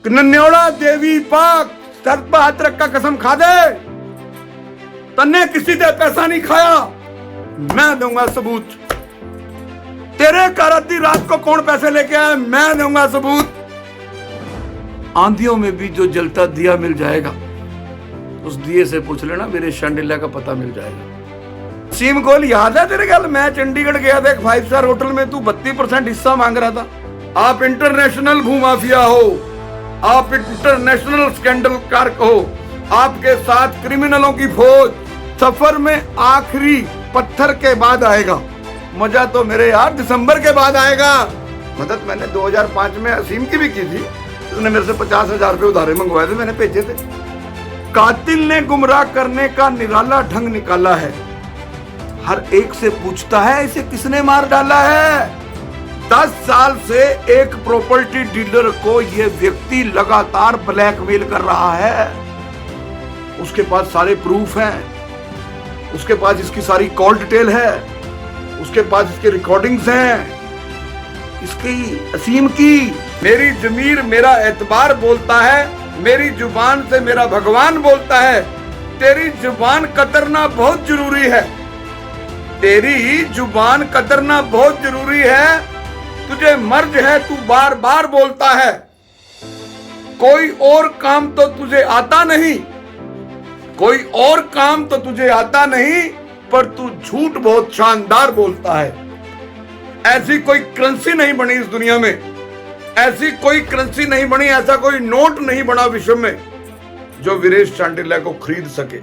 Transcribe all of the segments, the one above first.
नन्योड़ा देवी पाक सर पर हाथ रख का कसम खा दे, तन्ने किसी से पैसा नहीं खाया, मैं दूंगा सबूत। तेरे घर आधी रात को कौन पैसे लेके आया, मैं दूंगा सबूत। आंधियों में भी जो जलता दिया मिल जाएगा, उस दिए से पूछ लेना, मेरे शांडिल्या का पता मिल जाएगा। सीम गोल याद है तेरे गल? मैं चंडीगढ़ गया था एक 5 स्टार होटल में, तू 32% हिस्सा मांग रहा था। आप इंटरनेशनल भूमाफिया हो, आप इंटरनेशनल स्कैंडल कारक हो, आपके साथ क्रिमिनलों की फौज। सफर में आखिरी पत्थर के बाद आएगा मजा, तो मेरे यार दिसंबर के बाद आएगा। मदद मैंने 2005 में असीम की भी की थी, उसने मेरे से 50,000 रुपए उधारे मंगवाए थे, मैंने भेजे थे। कातिल ने गुमराह करने का निराला ढंग निकाला है, हर एक से पूछता है इसे किसने मार डाला है। 10 साल से एक प्रॉपर्टी डीलर को यह व्यक्ति लगातार ब्लैकमेल कर रहा है। उसके पास सारे प्रूफ हैं, उसके पास इसकी सारी कॉल डिटेल है, उसके पास इसके रिकॉर्डिंग्स हैं, इसकी असीम की। मेरी जमीर मेरा एतबार बोलता है, मेरी जुबान से मेरा भगवान बोलता है, तेरी जुबान कतरना बहुत जरूरी है, तेरी जुबान कतरना बहुत जरूरी है। तुझे मर्ज है, तू बार बार बोलता है, कोई और काम तो तुझे आता नहीं, कोई और काम तो तुझे आता नहीं, पर तू झूठ बहुत शानदार बोलता है। ऐसी कोई करेंसी नहीं बनी इस दुनिया में, ऐसी कोई करेंसी नहीं बनी, ऐसा कोई नोट नहीं बना विश्व में जो वीरेश शांडिल्या को खरीद सके।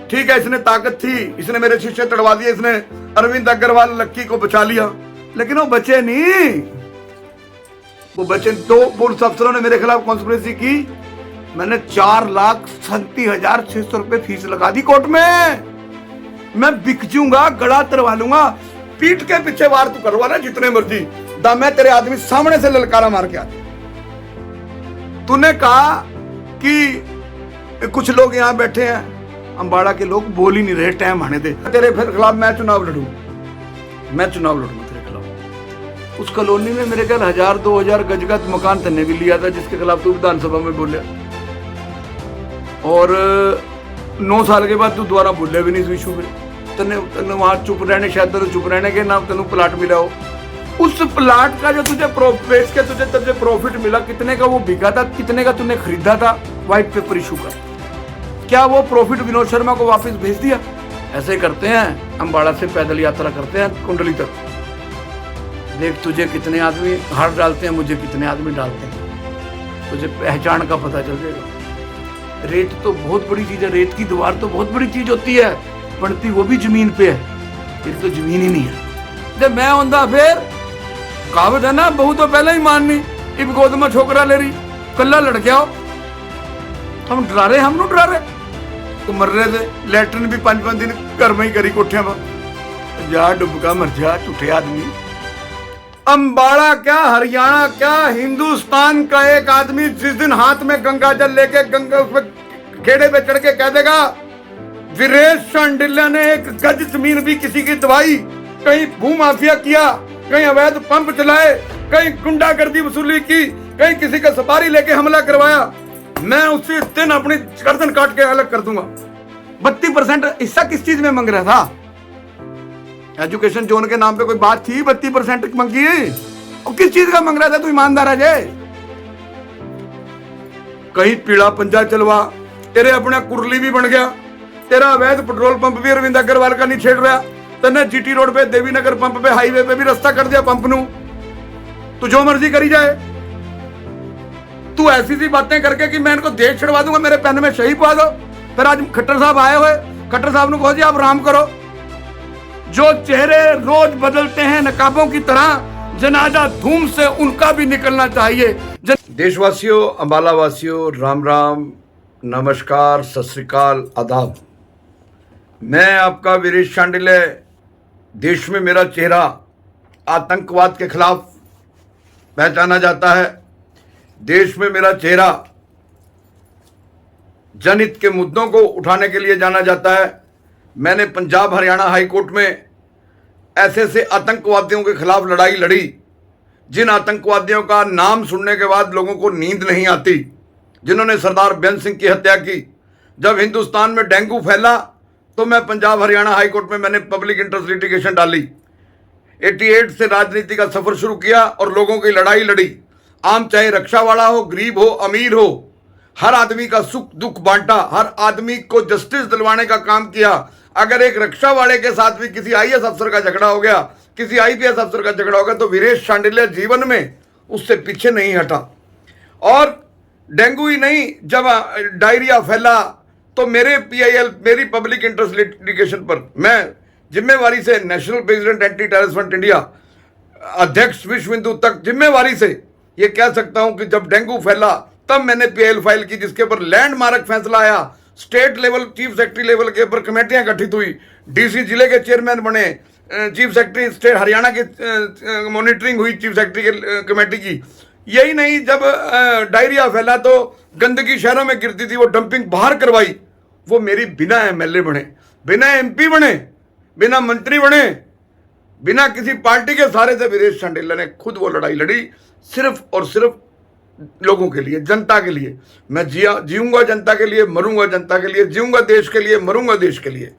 ठीक है, इसने ताकत थी, इसने मेरे शीशे तड़वा दिए, इसने अरविंद अग्रवाल लक्की को बचा लिया, लेकिन वो बचे नहीं। वो बचे तो पुलिस अफसरों ने मेरे खिलाफ कॉन्स्पिरेसी की, मैंने 4,37,600 रुपए फीस लगा दी कोर्ट में। मैं बिक जूंगा, गला तरवा लूंगा, पीठ के पीछे वार तू करवा ले जितने मर्जी, दम है तेरे आदमी सामने से ललकारा मार के आते। तूने कहा कि कुछ लोग यहां बैठे हैं, अंबाड़ा के लोग बोल ही नहीं रहे, टाइम आने दे, तेरे फिर खिलाफ मैं चुनाव लड़ूं, मैं चुनाव लड़ूंगा तेरे खिलाफ। उस कॉलोनी में मेरे ख्याल 1,000-2,000 गज का मकान तन्ने भी लिया था, जिसके खिलाफ तू विधानसभा में बोले, और 9 साल के बाद तू दोबारा बोले भी नहीं इस विषय पे। तने वहां चुप रहने, शायद तेरे चुप रहने के नाम तेन प्लाट मिला हो, उस प्लाट का जो तुझे बेच के तुझे प्रॉफिट मिला, कितने का वो बिका था, कितने का तूने खरीदा था, व्हाइट पेपर इशू कर, क्या वो प्रॉफिट विनोद शर्मा को वापस भेज दिया? ऐसे करते हैं, अंबाड़ा से पैदल यात्रा करते हैं कुंडली तक, देख तुझे कितने आदमी हार डालते हैं, मुझे कितने आदमी डालते हैं, तुझे पहचान का पता चल जाएगा। रेत तो बहुत बड़ी चीज है, रेत की दीवार तो बहुत बड़ी चीज होती है, बनती वो भी जमीन पे है, फिर तो जमीन ही नहीं है। जब मैं होंदा फिर कहावत है ना, बहू तो पहले ही माननी, इब गोद में छोकरा ले रही, कल्ला लड़के आओ, हम डरा रहे, हम डरा रहे, तो मर रहे थे। लैट्रिन भी 5-5 दिन घर में ही करी कोठिया पर, जा डुबका मर जा झूठे आदमी। अंबाड़ा क्या, हरियाणा क्या, हिंदुस्तान का एक आदमी जिस दिन हाथ में गंगा जल लेके गंगा उसमें खेड़े पे चढ़ के कह देगा वीरेश शांडिल्या ने एक गज जमीन भी किसी की दवाई, कहीं भूमाफिया किया, कहीं अवैध पंप चलाए, कहीं गुंडागर्दी वसूली की, कहीं किसी का सफारी लेके हमला करवाया, मैं उसी दिन अपनी गर्दन काट के अलग कर दूंगा। 32% हिस्सा किस चीज में मांग रहा था? एजुकेशन जोन के नाम पे कोई बात थी? 32% मांगी, और किस चीज का मांग रहा था? तू ईमानदार है जे, कहीं पीड़ा पंजा चलवा, तेरे अपना कुरली भी बन गया, तेरा अवैध पेट्रोल पंप भी अरविंद अग्रवाल का नहीं छेड़ रहा, तने जीटी रोड पे देवीनगर पंप पे हाईवे पे भी रास्ता कर दिया पंप नू, तू जो मर्जी करी जाए। तू ऐसी सी बातें करके कि मैं इनको देश छुड़वा दूंगा, मेरे पेन में शही पा दो। फिर आज खट्टर साहब आए हुए, खट्टर साहब ने कहो जी आप आराम करो, जो चेहरे रोज बदलते हैं नकाबों की तरह, जनाजा धूम से उनका भी निकलना चाहिए। देशवासियों, अंबाला वासियों, राम राम, नमस्कार, सत श्री अकाल, आदाब। मैं आपका वीरेश शांडिल्या। देश में मेरा चेहरा आतंकवाद के खिलाफ पहचाना जाता है, देश में मेरा चेहरा जनहित के मुद्दों को उठाने के लिए जाना जाता है। मैंने पंजाब हरियाणा हाई कोर्ट में ऐसे आतंकवादियों के खिलाफ लड़ाई लड़ी जिन आतंकवादियों का नाम सुनने के बाद लोगों को नींद नहीं आती, जिन्होंने सरदार बेअंत सिंह की हत्या की। जब हिंदुस्तान में डेंगू फैला तो मैं पंजाब हरियाणा हाई कोर्ट में मैंने पब्लिक इंटरेस्ट लिटिगेशन डाली। 88 से राजनीति का सफर शुरू किया और लोगों की लड़ाई लड़ी। आम चाहे रक्षा वाला हो, गरीब हो, अमीर हो, हर आदमी का सुख दुख बांटा, हर आदमी को जस्टिस दिलवाने का काम किया। अगर एक रक्षा वाले के साथ भी किसी आईएएस अफसर का झगड़ा हो गया, किसी आईपीएस अफसर का झगड़ा हो गया, तो वीरेश शांडिल्य जीवन में उससे पीछे नहीं हटा। और डेंगू ही नहीं, जब डायरिया फैला तो मेरे पीआईएल, मेरी पब्लिक इंटरेस्ट लिटिगेशन पर मैं जिम्मेवारी से national president anti terrorist front India, अध्यक्ष विश्व हिंदू तक जिम्मेवारी से ये कह सकता हूं कि जब डेंगू फैला तब मैंने पीआईएल फाइल की, जिसके ऊपर लैंडमार्क फैसला आया। State level, chief secretary level के ऊपर कमेटियां गठित हुई, डीसी जिले के चेयरमैन बने, चीफ सेक्रेटरी स्टेट हरियाणा के मॉनिटरिंग हुई चीफ सेक्रेटरी के कमेटी की। यही नहीं, जब डायरिया फैला तो गंदगी शहरों में गिरती थी, वो डंपिंग बाहर करवाई। वो मेरी बिना एमएलए बने, बिना एमपी बने, बिना मंत्री बने, बिना किसी पार्टी के सहारे से वीरेश शांडिल्य ने खुद वो लड़ाई लड़ी, सिर्फ और सिर्फ लोगों के लिए, जनता के लिए। मैं जीऊंगा जनता के लिए, मरूंगा जनता के लिए, जीऊंगा देश के लिए, मरूंगा देश के लिए।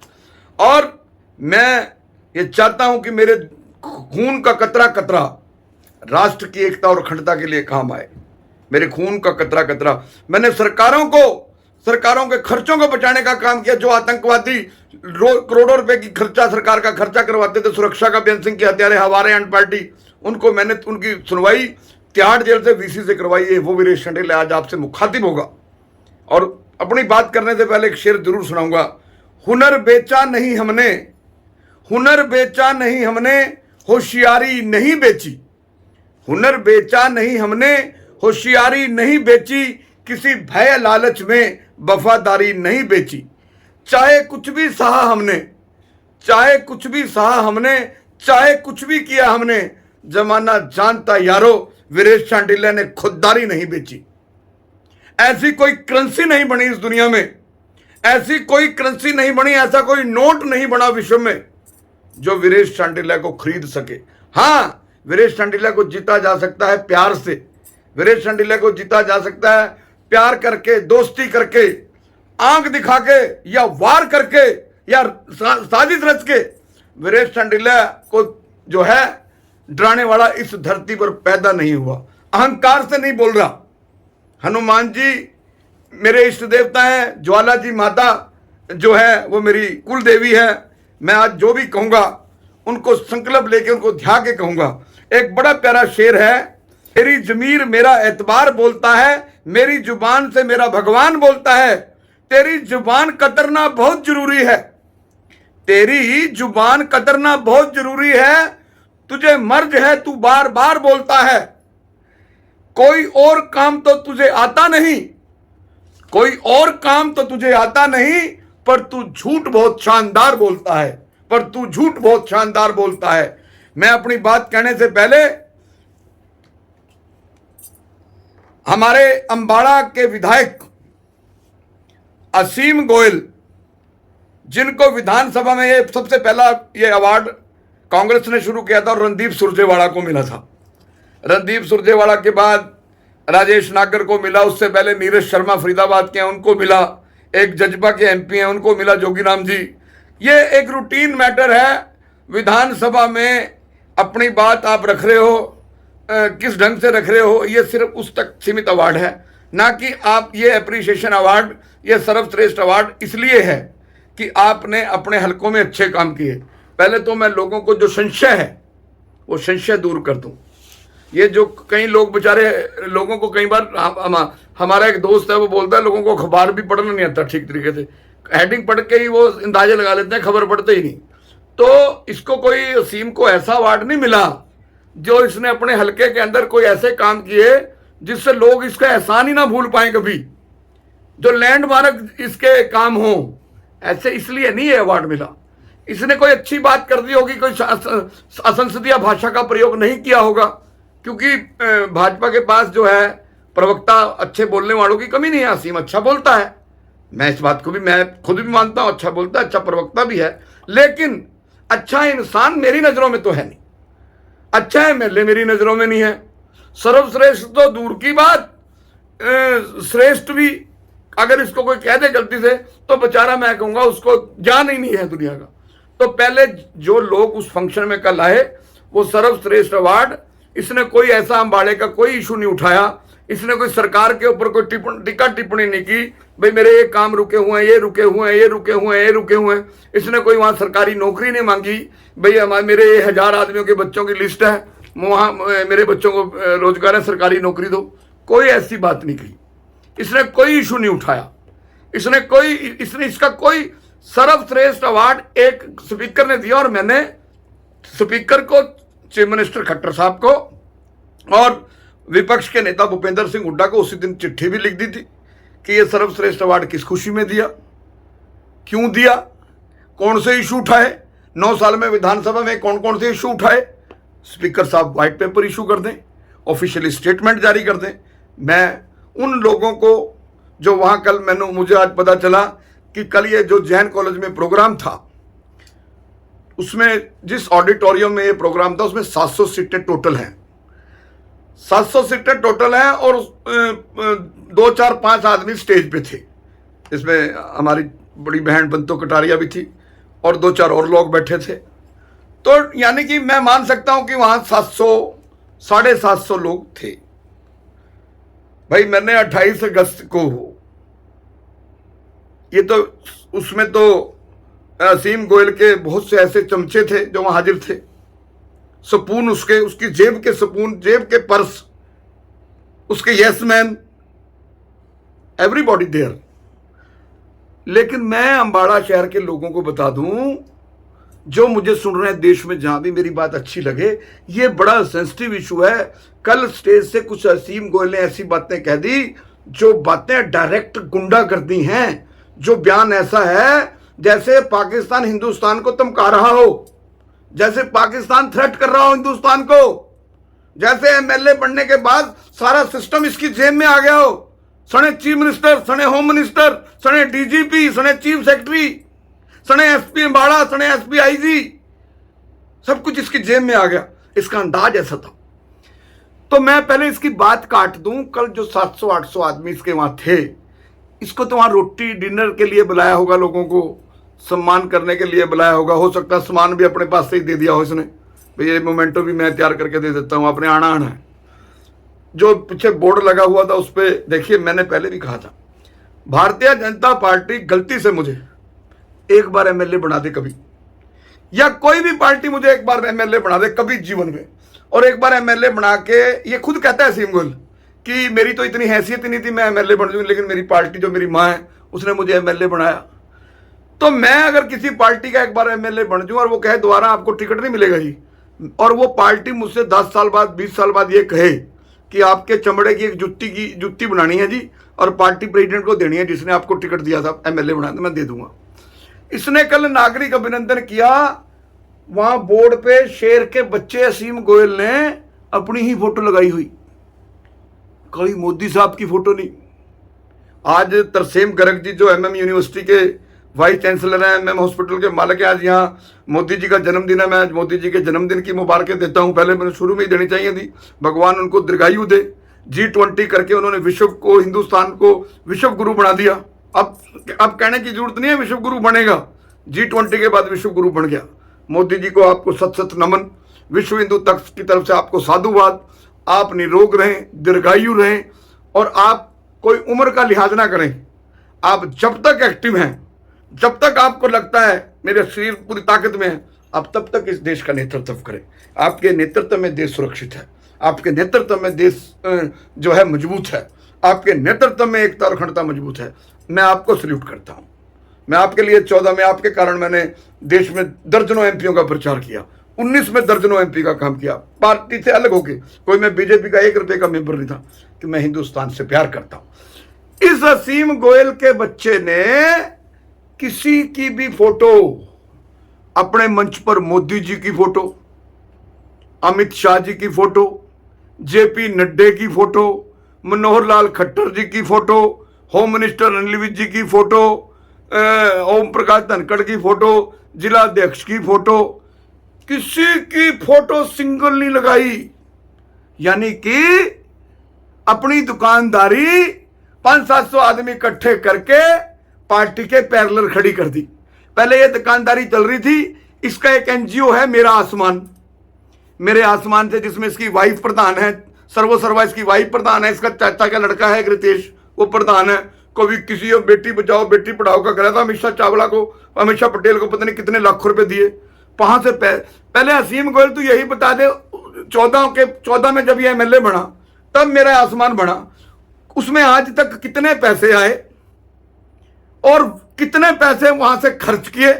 और मैं ये चाहता हूं कि मेरे खून का कतरा कतरा राष्ट्र की एकता और अखंडता के लिए काम आए। मेरे खून का कतरा कतरा मैंने सरकारों के खर्चों को बचाने का काम किया। जो आतंकवादी करोड़ों रुपए की खर्चा, सरकार का खर्चा करवाते थे सुरक्षा का, बेअंत सिंह के हत्यारे हमारे एंड पार्टी, उनको मैंने उनकी सुनवाई तिहाड़ जेल से वीसी से करवाई है। वो वीरेश शांडिल्य आज आपसे मुखातिब होगा। और अपनी बात करने से पहले एक शेर जरूर सुनाऊंगा। हुनर बेचा नहीं हमने, हुनर बेचा नहीं हमने, होशियारी नहीं बेची। हुनर बेचा नहीं हमने, होशियारी नहीं बेची, किसी भय लालच में वफादारी नहीं बेची। चाहे कुछ भी सहा हमने, चाहे कुछ भी सहा हमने, चाहे कुछ भी किया हमने, जमाना जानता यारो, वीरेश शांडिल्य ने खुददारी नहीं बेची। ऐसी कोई करेंसी नहीं बनी इस दुनिया में, ऐसी कोई करेंसी नहीं बनी, ऐसा कोई नोट नहीं बना विश्व में जो वीरेश शांडिल्य को खरीद सके। हाँ, वीरेश शांडिल्य को जीता जा सकता है प्यार से, वीरेश शांडिल्य को जीता जा सकता है प्यार करके, दोस्ती करके, आंख दिखा के, या वार करके, या साजिश रच के। वीरेश शांडिल्य को जो है डराने वाला इस धरती पर पैदा नहीं हुआ। अहंकार से नहीं बोल रहा। हनुमान जी मेरे इष्ट देवता हैं, ज्वाला जी माता जो है वो मेरी कुल देवी है। मैं आज जो भी कहूंगा उनको संकल्प लेके, उनको ध्या के कहूंगा। एक बड़ा प्यारा शेर है, तेरी जमीर मेरा एतबार बोलता है, मेरी जुबान से मेरा भगवान बोलता है। तेरी जुबान कतरना बहुत जरूरी है, तेरी जुबान कतरना बहुत जरूरी है, तुझे मर्ज है तू बार बार बोलता है। कोई और काम तो तुझे आता नहीं, कोई और काम तो तुझे आता नहीं, पर तू झूठ बहुत शानदार बोलता है, पर तू झूठ बहुत शानदार बोलता है। मैं अपनी बात कहने से पहले हमारे अंबाड़ा के विधायक असीम गोयल, जिनको विधानसभा में ये सबसे पहला ये अवार्ड कांग्रेस ने शुरू किया था और रणदीप सुरजेवाला को मिला था। रणदीप सुरजेवाला के बाद राजेश नागर को मिला, उससे पहले नीरज शर्मा फरीदाबाद के हैं उनको मिला, एक जजपा के एमपी हैं उनको मिला, जोगीराम जी। ये एक रूटीन मैटर है, विधानसभा में अपनी बात आप रख रहे हो, किस ढंग से रख रहे हो, ये सिर्फ उस तक सीमित अवार्ड है, ना कि आप ये अप्रिसिएशन अवार्ड, ये सर्वश्रेष्ठ अवार्ड इसलिए है कि आपने अपने हलकों में अच्छे काम किए। पहले तो मैं लोगों को जो संशय है वो संशय दूर कर दूं। ये जो कई लोग बेचारे, लोगों को कई बार हमारा एक दोस्त है वो बोलता है लोगों को अखबार भी पढ़ना नहीं आता ठीक तरीके से, हेडिंग पढ़ के ही वो अंदाजे लगा लेते हैं, खबर पढ़ते ही नहीं। तो इसको कोई असीम को ऐसा अवार्ड नहीं मिला जो इसने अपने हलके के अंदर कोई ऐसे काम किए जिससे लोग इसका एहसान ही ना भूल पाए कभी, जो लैंडमार्क इसके काम हो, ऐसे इसलिए नहीं ये अवार्ड मिला। इसने कोई अच्छी बात कर दी होगी, कोई असंसदीय भाषा का प्रयोग नहीं किया होगा, क्योंकि भाजपा के पास जो है प्रवक्ता अच्छे बोलने वालों की कमी नहीं है। असीम अच्छा बोलता है, मैं इस बात को भी मैं खुद भी मानता हूं, अच्छा बोलता है, अच्छा प्रवक्ता भी है, लेकिन अच्छा इंसान मेरी नजरों में तो है नहीं। अच्छा एमएलए मेरी नजरों में नहीं है। सर्वश्रेष्ठ तो दूर की बात, श्रेष्ठ भी अगर इसको कोई कह दे गलती से तो बेचारा मैं कहूंगा उसको ज्ञान ही नहीं है दुनिया का। तो पहले जो लोग उस फंक्शन में कल आए वो सर्वश्रेष्ठ अवार्ड, इसने कोई ऐसा अंबाड़े का कोई इशू नहीं उठाया, इसने कोई सरकार के ऊपर कोई टीका टिप्पणी नहीं की, भाई मेरे ये काम रुके हुए हैं, ये रुके हुए हैं, ये रुके हुए हैं, ये रुके हुए हैं। इसने कोई वहां सरकारी नौकरी नहीं मांगी, भाई हमारे मेरे 1000 आदमियों के बच्चों की लिस्ट है, वहां मेरे बच्चों को रोजगार है, सरकारी नौकरी दो, कोई ऐसी बात नहीं की। इसने कोई इशू नहीं उठाया, इसने इसका कोई सर्वश्रेष्ठ अवार्ड एक स्पीकर ने दिया और मैंने स्पीकर को, चीफ मिनिस्टर खट्टर साहब को और विपक्ष के नेता भूपेंद्र सिंह हुड्डा को उसी दिन चिट्ठी भी लिख दी थी कि यह सर्वश्रेष्ठ अवार्ड किस खुशी में दिया, क्यों दिया, कौन से इशू उठाए, 9 साल में विधानसभा में कौन कौन से इशू उठाए। स्पीकर साहब व्हाइट पेपर इशू कर दें, ऑफिशियली स्टेटमेंट जारी कर दें। मैं उन लोगों को जो वहां कल मुझे आज पता चला कि कल ये जो जैन कॉलेज में प्रोग्राम था, उसमें जिस ऑडिटोरियम में ये प्रोग्राम था उसमें 700 सीटें टोटल हैं, 700 सीटें टोटल हैं और 2 4 5 आदमी स्टेज पे थे। इसमें हमारी बड़ी बहन बंतो कटारिया भी थी और 2 4 और लोग बैठे थे। तो यानी कि मैं मान सकता हूं कि वहां 700 750 लोग थे। भाई मैंने 28 अगस्त को, ये तो उसमें तो असीम गोयल के बहुत से ऐसे चमचे थे जो वहां हाजिर थे, सपून उसकी जेब के सपून, जेब के पर्स, उसके यस मैन, एवरीबॉडी देयर। लेकिन मैं अंबाड़ा शहर के लोगों को बता दूं, जो मुझे सुन रहे हैं देश में, जहां भी मेरी बात अच्छी लगे, ये बड़ा सेंसिटिव इशू है। कल स्टेज से कुछ असीम गोयल ने ऐसी बातें कह दी जो बातें डायरेक्ट गुंडागर्दी हैं, जो बयान ऐसा है जैसे पाकिस्तान हिंदुस्तान को धमका रहा हो, जैसे पाकिस्तान थ्रेट कर रहा हो हिंदुस्तान को, जैसे एमएलए बनने के बाद सारा सिस्टम इसकी जेब में आ गया हो, सने चीफ मिनिस्टर, सने होम मिनिस्टर, सने डीजीपी, सने चीफ सेक्रेटरी, सने एसपी अंबाड़ा, सने एसपी आईजी, सब कुछ इसकी जेब में आ गया। इसका अंदाज ऐसा था। तो मैं पहले इसकी बात काट दूं, कल जो 700-800 आदमी इसके वहां थे, इसको तो वहां रोटी डिनर के लिए बुलाया होगा, लोगों को सम्मान करने के लिए बुलाया होगा। हो सकता है सामान भी अपने पास से ही दे दिया हो इसने, भाई ये मोमेंटो भी मैं तैयार करके दे देता हूं, अपने आना है। जो पीछे बोर्ड लगा हुआ था उस पर देखिए, मैंने पहले भी कहा था, भारतीय जनता पार्टी गलती से मुझे एक बार एमएलए बना दे कभी, या कोई भी पार्टी मुझे एक बार एमएलए बना दे कभी जीवन में, और एक बार एमएलए बना के, ये खुद कहता है असीम गोयल कि मेरी तो इतनी हैसियत ही नहीं थी मैं एमएलए बन जाऊं, लेकिन मेरी पार्टी जो मेरी माँ है उसने मुझे एमएलए बनाया। तो मैं अगर किसी पार्टी का एक बार एमएलए बन जाऊं और वो कहे दोबारा आपको टिकट नहीं मिलेगा जी, और वो पार्टी मुझसे 10 साल बाद 20 साल बाद ये कहे कि आपके चमड़े की एक जुत्ती बनानी है जी और पार्टी प्रेसिडेंट को देनी है जिसने आपको टिकट दिया था एमएलए बनाया, तो मैं दे दूंगा। इसने कल नागरिक अभिनंदन किया, वहां बोर्ड पे शेर के बच्चे असीम गोयल ने अपनी ही फोटो लगाई हुई, कोई मोदी साहब की फोटो नहीं। आज तरसेम गर्ग जी जो एमएम यूनिवर्सिटी के वाइस चांसलर हैं, एमएम हॉस्पिटल के मालिक हैं, आज यहाँ मोदी जी का जन्मदिन है। मैं मोदी जी के जन्मदिन की मुबारकें देता हूँ, पहले मैंने शुरू में ही देनी चाहिए थी, भगवान उनको दीर्घायु दे। G20 करके उन्होंने विश्व को, हिंदुस्तान को विश्व गुरु बना दिया। अब कहने की जरूरत नहीं है विश्व गुरु बनेगा, G20 के बाद विश्व गुरु बन गया। मोदी जी को आपको सत सत नमन, विश्व हिंदू तख्त की तरफ से आपको साधुवाद। आप निरोग रहें, दीर्घायु रहें, और आप कोई उम्र का लिहाज ना करें। आप जब तक एक्टिव हैं, जब तक आपको लगता है मेरे शरीर पूरी ताकत में है, आप तब तक इस देश का नेतृत्व करें। आपके नेतृत्व में देश सुरक्षित है, आपके नेतृत्व में देश जो है मजबूत है, आपके नेतृत्व में एकता और अखंडता मजबूत है। मैं आपको सल्यूट करता हूं। मैं आपके लिए 14 में आपके कारण मैंने देश में दर्जनों एमपीओ का प्रचार किया, 19 में दर्जनों एमपी का काम किया, पार्टी से अलग होके। कोई मैं बीजेपी का 1 रुपये का मेंबर नहीं था, कि मैं हिंदुस्तान से प्यार करता हूं। इस असीम गोयल के बच्चे ने किसी की भी फोटो अपने मंच पर, मोदी जी की फोटो, अमित शाह जी की फोटो, जेपी नड्डे की फोटो, मनोहर लाल खट्टर जी की photo, home minister Anil Vij ji की फोटो, ओम प्रकाश धनखड़ की फोटो, जिला अध्यक्ष की फोटो, किसी की फोटो सिंगल नहीं लगाई, यानी कि अपनी दुकानदारी 500-700 आदमी इकट्ठे करके पार्टी के पैरेलल खड़ी कर दी। पहले ये दुकानदारी चल रही थी, इसका एक एनजीओ है मेरा आसमान, मेरे आसमान से, जिसमें इसकी वाइफ प्रधान है, सर्वा इसकी वाइफ प्रधान है, इसका चाचा का लड़का है रितेश, वो प्रधान है। कभी किसी बेटी बचाओ बेटी पढ़ाओ का करा था, अमित शाह चावला को, अमित शाह पटेल को पता नहीं कितने लाख रुपए दिए, कहां से पहले असीम गोयल तू यही बता दे, 14 में जब ये एमएलए बना तब मेरा आसमान बना, उसमें आज तक कितने पैसे आए और कितने पैसे वहां से खर्च किए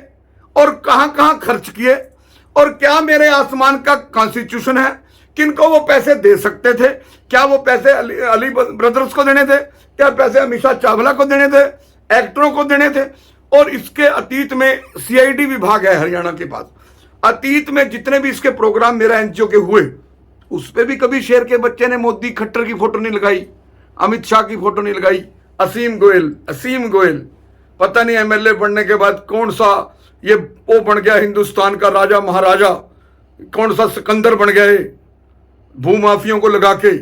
और कहां कहां खर्च किए, और क्या मेरे आसमान का कॉन्स्टिट्यूशन है, किनको वो पैसे दे सकते थे, क्या वो पैसे अली ब्रदर्स को देने थे, क्या पैसे अमित शाह चावला को देने थे, एक्टरों को देने थे। और इसके अतीत में सीआईडी विभाग है हरियाणा के पास, अतीत में जितने भी इसके प्रोग्राम मेरा एनजीओ के हुए, उस पर भी कभी शेर के बच्चे ने मोदी खट्टर की फोटो नहीं लगाई, अमित शाह की फोटो नहीं लगाई। असीम गोयल पता नहीं एमएलए बनने के बाद कौन सा ये वो बन गया हिंदुस्तान का राजा महाराजा, कौन सा सिकंदर बन गए भूमाफियों को लगा के।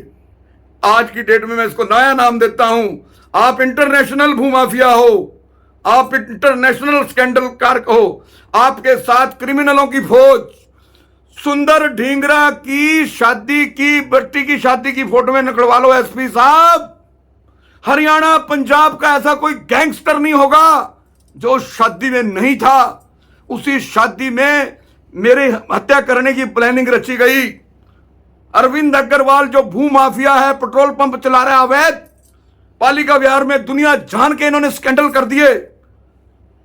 आज की डेट में मैं इसको नया नाम देता हूं, आप इंटरनेशनल भूमाफिया हो, आप इंटरनेशनल स्कैंडल कारक हो, आपके साथ क्रिमिनलों की फौज। सुंदर ढींगरा की शादी की, बेटी की शादी की फोटो में निकलवा लो एसपी साहब। हरियाणा पंजाब का ऐसा कोई गैंगस्टर नहीं होगा जो शादी में नहीं था। उसी शादी में मेरे हत्या करने की प्लानिंग रची गई। अरविंद अग्रवाल जो भूमाफिया है, पेट्रोल पंप चला रहा है अवैध, पालिका विहार में दुनिया जान के इन्होंने स्कैंडल कर दिए।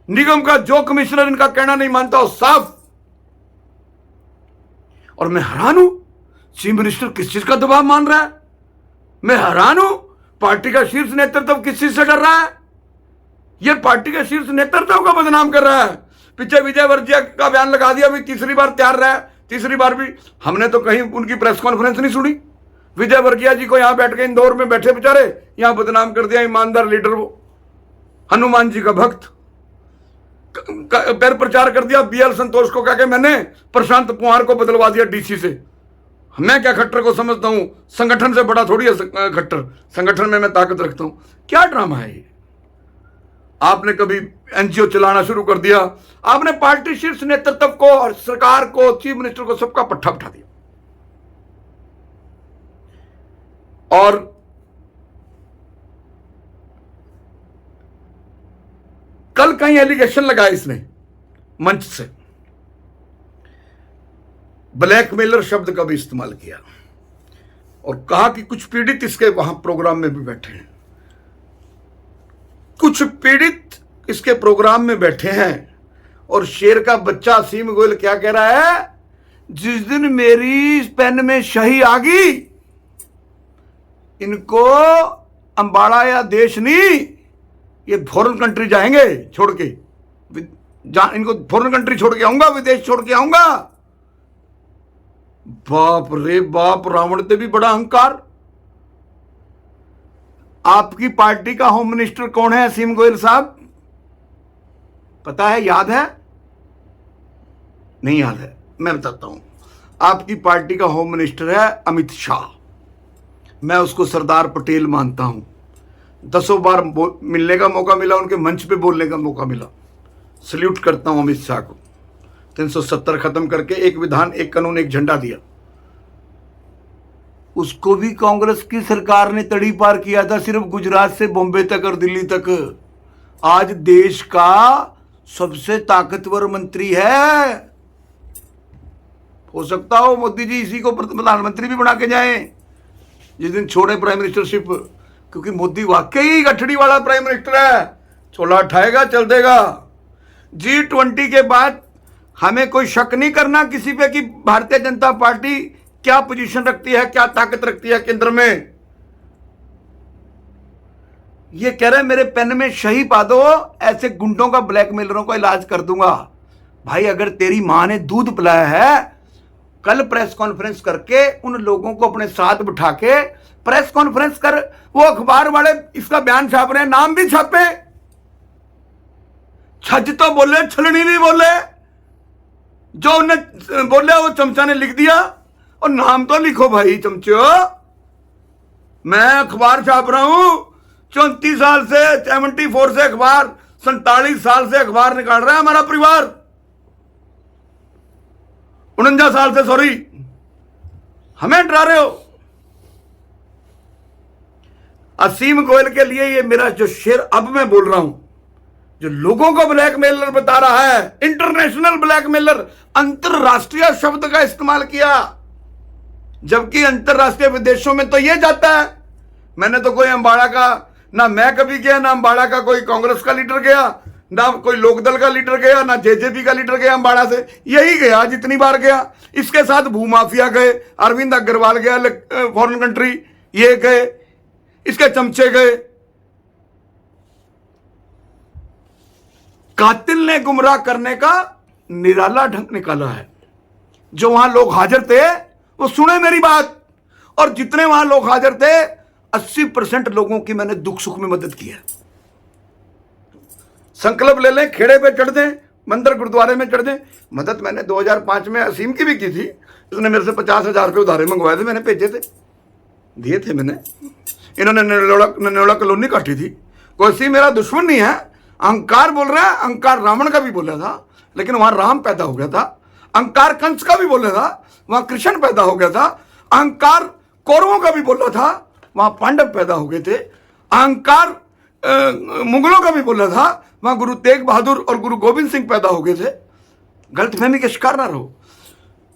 निगम का जो कमिश्नर इनका कहना नहीं मानता वो साफ। और मैं हैरान हूं, चीफ मिनिस्टर किस चीज का दबाव मान रहा है। मैं हैरान हूं, पार्टी का शीर्ष नेतृत्व किस चीज से डर रहा है। यह पार्टी के शीर्ष नेतृत्व को बदनाम कर रहा है। पीछे विजय वर्गीय का बयान लगा दिया, अभी तीसरी बार तैयार रहा है, तीसरी बार भी हमने तो कहीं उनकी प्रेस कॉन्फ्रेंस नहीं सुनी। विजय वर्गीय जी को यहां बैठ के इंदौर में बैठे बेचारे यहां बदनाम कर दिया, ईमानदार लीडर वो, हनुमान जी का भक्त, पैर प्रचार कर दिया बीएल संतोष को, कहकर मैंने प्रशांत पुआर को बदलवा दिया डीसी से। मैं क्या खट्टर को समझता हूं, संगठन से बड़ा थोड़ी है खट्टर, संगठन में मैं ताकत रखता हूं। क्या ड्रामा है ये। आपने कभी एनजीओ चलाना शुरू कर दिया, आपने पार्टी शीर्ष नेतृत्व को और सरकार को, चीफ मिनिस्टर को, सबका पट्टा उठा दिया। और कल कहीं एलिगेशन लगाया इसने मंच से, ब्लैकमेलर शब्द का भी इस्तेमाल किया और कहा कि कुछ पीड़ित इसके वहां प्रोग्राम में भी बैठे हैं, कुछ पीड़ित इसके प्रोग्राम में बैठे हैं। और शेर का बच्चा असीम गोयल क्या कह रहा है, जिस दिन मेरी पेन में शही आ गई, इनको अंबाड़ा या देश नहीं, ये फॉरेन कंट्री जाएंगे छोड़ के, इनको फॉरेन कंट्री छोड़ के आऊंगा, विदेश छोड़ के आऊंगा। बाप रे बाप, रावण से भी बड़ा अहंकार। आपकी पार्टी का होम मिनिस्टर कौन है असीम गोयल साहब, पता है, याद है? नहीं याद है, मैं बताता हूं। आपकी पार्टी का होम मिनिस्टर है अमित शाह। मैं उसको सरदार पटेल मानता हूं। 10 बार मिलने का मौका मिला, उनके मंच पे बोलने का मौका मिला। सल्यूट करता हूं अमित शाह को। 370 खत्म करके एक विधान, एक कानून, एक झंडा दिया। उसको भी कांग्रेस की सरकार ने तड़ी पार किया था, सिर्फ गुजरात से बॉम्बे तक और दिल्ली तक। आज देश का सबसे ताकतवर मंत्री है। हो सकता हो मोदी जी इसी को प्रधानमंत्री भी बना के जाएं जिस दिन छोड़े प्राइम मिनिस्टरशिप, क्योंकि मोदी वाकई गठड़ी वाला प्राइम मिनिस्टर है, चोला उठाएगा चल देगा। G20 के बाद हमें कोई शक नहीं करना किसी पे कि भारतीय जनता पार्टी क्या पोजीशन रखती है, क्या ताकत रखती है केंद्र में। ये कह रहे मेरे पेन में शही पा दो, ऐसे गुंडों का, ब्लैकमेलरों का इलाज कर दूंगा। भाई अगर तेरी मां ने दूध पिलाया है, कल प्रेस कॉन्फ्रेंस करके उन लोगों को अपने साथ बिठा के प्रेस कॉन्फ्रेंस कर, वो अखबार वाले इसका बयान छाप रहे हैं, नाम भी छापे, छज तो बोले, छलनी भी बोले। जो उन्हें बोला वो चमचा ने लिख दिया, और नाम तो लिखो भाई चमचो। मैं अखबार छाप रहा हूं 34 साल से, 74 से अखबार, 47 साल से अखबार निकाल रहा है हमारा परिवार, 49 साल से, सॉरी। हमें डरा रहे हो। असीम गोयल के लिए ये मेरा जो शेर अब मैं बोल रहा हूं, जो लोगों को ब्लैकमेलर बता रहा है, इंटरनेशनल ब्लैकमेलर, अंतरराष्ट्रीय शब्द का इस्तेमाल किया, जबकि अंतरराष्ट्रीय विदेशों में तो ये जाता है। मैंने तो कोई अंबाड़ा का, ना मैं कभी गया, ना अंबाड़ा का कोई कांग्रेस का लीडर गया, ना कोई लोकदल का लीडर गया, ना जेजेपी का लीडर गया अंबाड़ा से। यही गया जितनी बार गया। इसके साथ भूमाफिया गए, अरविंद अग्रवाल गया फॉरेन कंट्री, ये गए, इसके चमचे गए। कातिल ने गुमराह करने का निराला ढंग निकाला है। जो वहां लोग हाजिर थे वो सुने मेरी बात, और जितने वहां लोग हाजिर थे 80% लोगों की मैंने दुख सुख में मदद की है। संकल्प ले लें, खेड़े पे चढ़ दें, मंदिर गुरुद्वारे में चढ़ दें। मदद मैंने 2005 में असीम की भी की थी। इसने मेरे से 50,000 रुपये उधारे मंगवाए थे, मैंने भेजे थे, दिए थे मैंने। इन्होंने ननेड़ा कॉलोनी काटी थी। कोई असीम मेरा दुश्मन नहीं है। अहंकार बोल रहा है, अहंकार रावण का भी बोला था, लेकिन वहां राम पैदा हो गया था। अहंकार कंस का भी बोला था, वहां कृष्ण पैदा हो गया था। अहंकार कौरवों का भी बोला था, वहां पांडव पैदा हो गए थे। अहंकार मुगलों का भी बोला था, वहां गुरु तेग बहादुर और गुरु गोविंद सिंह पैदा हो गए थे। गलतफहमी के शिकार ना रहो।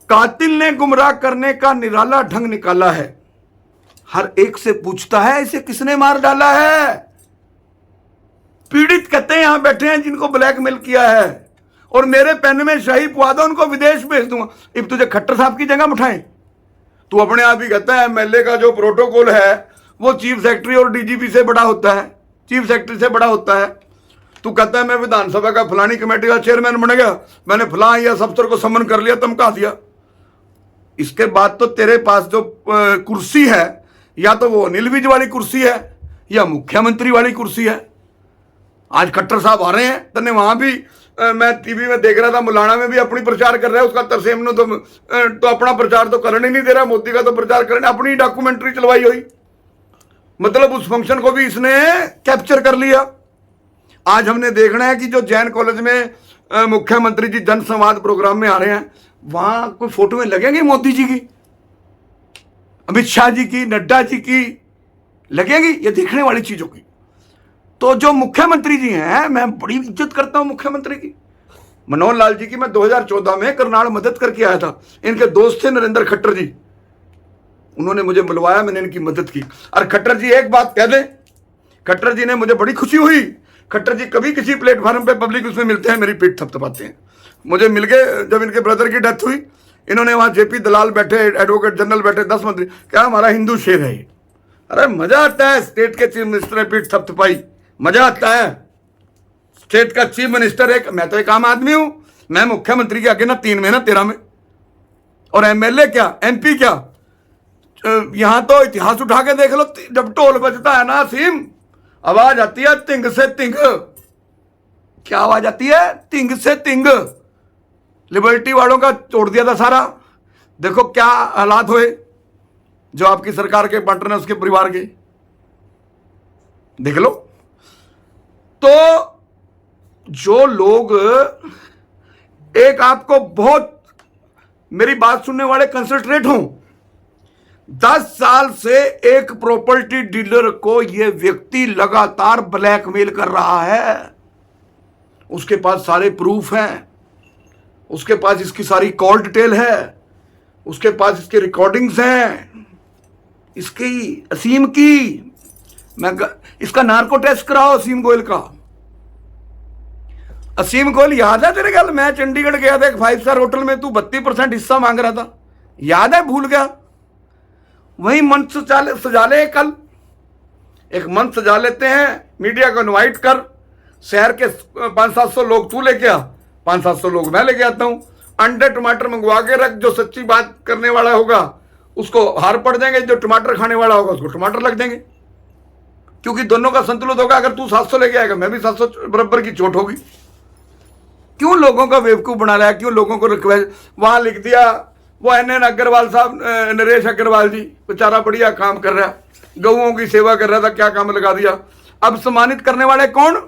कातिल ने गुमराह करने का निराला ढंग निकाला है। हर एक से पूछता है इसे किसने मार डाला है। पीड़ित कहते हैं यहां बैठे हैं जिनको ब्लैकमेल किया है, और मेरे पेन में शाही पुआ दो, उनको विदेश भेज दूंगा। अब तुझे खट्टर साहब की जगह उठाएं? तू अपने आप ही कहता है एमएलए का जो प्रोटोकॉल है वो चीफ सेक्रेटरी और डीजीपी से बड़ा होता है, चीफ सेक्रेटरी से बड़ा होता है। तू कहता है मैं विधानसभा का फलानी कमेटी का चेयरमैन बन गया, मैंने फलां या अफसर को समन कर लिया, धमका दिया। इसके बाद तो तेरे पास जो कुर्सी है, या तो वो अनिल विज वाली कुर्सी है या मुख्यमंत्री वाली कुर्सी है। आज खट्टर साहब आ रहे हैं, तने वहां भी मैं टीवी में देख रहा था, मुलाना में भी अपनी प्रचार कर रहा है। उसका तरसेम ने तो अपना प्रचार तो करने नहीं दे रहा, मोदी का तो प्रचार करने, अपनी डॉक्यूमेंट्री चलवाई हुई। मतलब उस फंक्शन को भी इसने कैप्चर कर लिया। आज हमने देखना है कि जो जैन कॉलेज में मुख्यमंत्री जी जन संवाद प्रोग्राम में आ रहे हैं, वहां कोई फोटो में लगेंगी मोदी जी की, अमित शाह जी की, नड्डा जी की लगेगी? ये देखने वाली चीजों की। तो जो मुख्यमंत्री जी हैं, मैं बड़ी इज्जत करता हूं मुख्यमंत्री की। मनोहर लाल जी की मैं 2014 में करनाल मदद करके आया था। इनके दोस्त थे नरेंद्र खट्टर जी, उन्होंने मुझे बुलवाया, मैंने इनकी मदद की। और खट्टर जी एक बात कह दें, खट्टर जी ने मुझे बड़ी खुशी हुई। खट्टर जी कभी किसी प्लेटफॉर्म पे पब्लिक उसमें मिलते हैं, मेरी पीठ थपथपाते हैं। मुझे मिल गए जब इनके ब्रदर की डेथ हुई, इन्होंने वहां जेपी दलाल बैठे, एडवोकेट जनरल बैठे, 10 मंत्री, क्या हमारा हिंदू शेर है ये। अरे मजा आता है, स्टेट के चीफ मिनिस्टर ने पीठ थपथपाई, मजा आता है। स्टेट का चीफ मिनिस्टर एक, मैं तो एक आम आदमी हूं, मैं मुख्यमंत्री के आगे ना 3 में ना 13 में, और एमएलए क्या, एमपी क्या। यहां तो इतिहास उठा के देख लो, जब ढोल बजता है ना सीम, आवाज आती है तिंग से तिंग। क्या आवाज आती है? तिंग से तिंग। लिबर्टी वालों का तोड़ दिया था सारा। देखो क्या हालात हुए, जो आपकी सरकार के पार्टनर उसके परिवार के, देख लो। तो जो लोग, एक आपको बहुत मेरी बात सुनने वाले कंसंट्रेट हों, 10 साल से एक प्रॉपर्टी डीलर को यह व्यक्ति लगातार ब्लैकमेल कर रहा है। उसके पास सारे प्रूफ हैं, उसके पास इसकी सारी कॉल डिटेल है, उसके पास इसके रिकॉर्डिंग्स हैं, इसकी असीम की। मैं इसका नार्को टेस्ट कराओ असीम गोयल का। असीम गोयल याद है तेरे ख्याल? मैं चंडीगढ़ गया था एक 5 स्टार होटल में, तू 32% हिस्सा मांग रहा था, याद है? भूल गया? वही मंच सजा ले, कल एक मंच सजा लेते हैं, मीडिया को इनवाइट कर, शहर के 500-700 लोग तू लेके आ, 500-700 लोग मैं लेके आता हूं, अंडे टमाटर मंगवा के रख, जो सच्ची बात करने वाला होगा उसको हार पड़ देंगे, जो टमाटर खाने वाला होगा उसको टमाटर लग देंगे, क्योंकि दोनों का संतुलित होगा। अगर तू 700 लेके आएगा, मैं भी 700, बराबर की चोट होगी। क्यों लोगों का बेवकूफ़ बना रहा है, क्यों लोगों को रिक्वेस्ट वहाँ लिख दिया। वो NN अग्रवाल साहब, नरेश अग्रवाल जी बेचारा बढ़िया काम कर रहा है, गऊओं की सेवा कर रहा था, क्या काम लगा दिया। अब सम्मानित करने वाले कौन?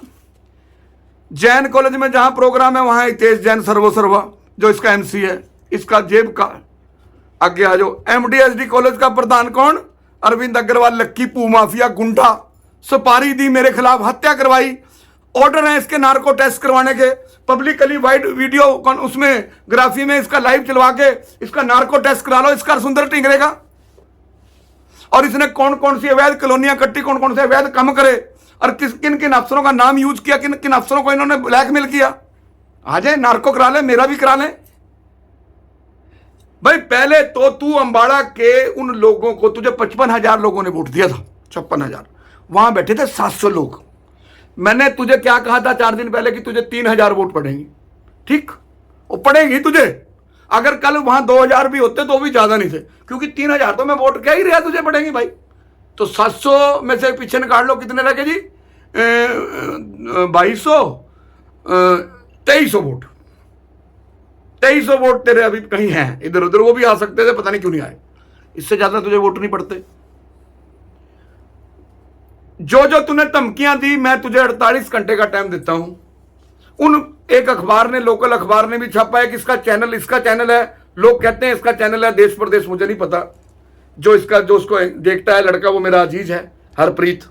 जैन कॉलेज में जहां प्रोग्राम है वहां हितेश जैन सर्वा जो इसका MC है, इसका जेब का। आगे आ जाओ। MDSD कॉलेज का प्रधान कौन? अरविंद अग्रवाल, लक्की पू माफिया गुंडा, सुपारी दी मेरे खिलाफ, हत्या करवाई, ऑर्डर है इसके नार्को टेस्ट करवाने के, पब्लिकली वाइड वीडियो उसमें ग्राफी में इसका लाइव चलवा के इसका नार्को टेस्ट करा लो, इसका सुंदर टिंगरेगा। और इसने कौन कौन सी अवैध कॉलोनियां कट्टी, कौन कौन से अवैध काम करे, और किन किन अफसरों का नाम यूज किया, किन किन अफसरों को इन्होंने ब्लैकमेल किया। आ जाए नार्को करा ले, मेरा भी करा ले भाई। पहले तो तू अंबाड़ा के उन लोगों को, तुझे 55,000 लोगों ने वोट दिया था, 56,000, वहां बैठे थे 700 लोग। मैंने तुझे क्या कहा था 4 दिन पहले कि तुझे 3,000 वोट पड़ेंगी, ठीक, वो पड़ेगी तुझे। अगर कल वहां 2,000 भी होते तो भी ज्यादा नहीं थे, क्योंकि 3,000 तो मैं वोट क्या ही रहा, तुझे पड़ेंगी भाई। तो 700 में से पीछे निकाल लो, कितने रखे जी? 2200, 2300 वोट, 2300 वोट तेरे अभी कहीं हैं इधर उधर, वो भी आ सकते थे, पता नहीं क्यों नहीं आए। इससे ज्यादा तुझे वोट नहीं पड़ते। जो जो तूने धमकियां दी, मैं तुझे 48 घंटे का टाइम देता हूं। उन एक अखबार ने, लोकल अखबार ने भी छापा है कि इसका चैनल है, लोग कहते हैं इसका चैनल है, देश प्रदेश मुझे नहीं पता, जो उसको देखता है लड़का वो मेरा अजीज है, हरप्रीत।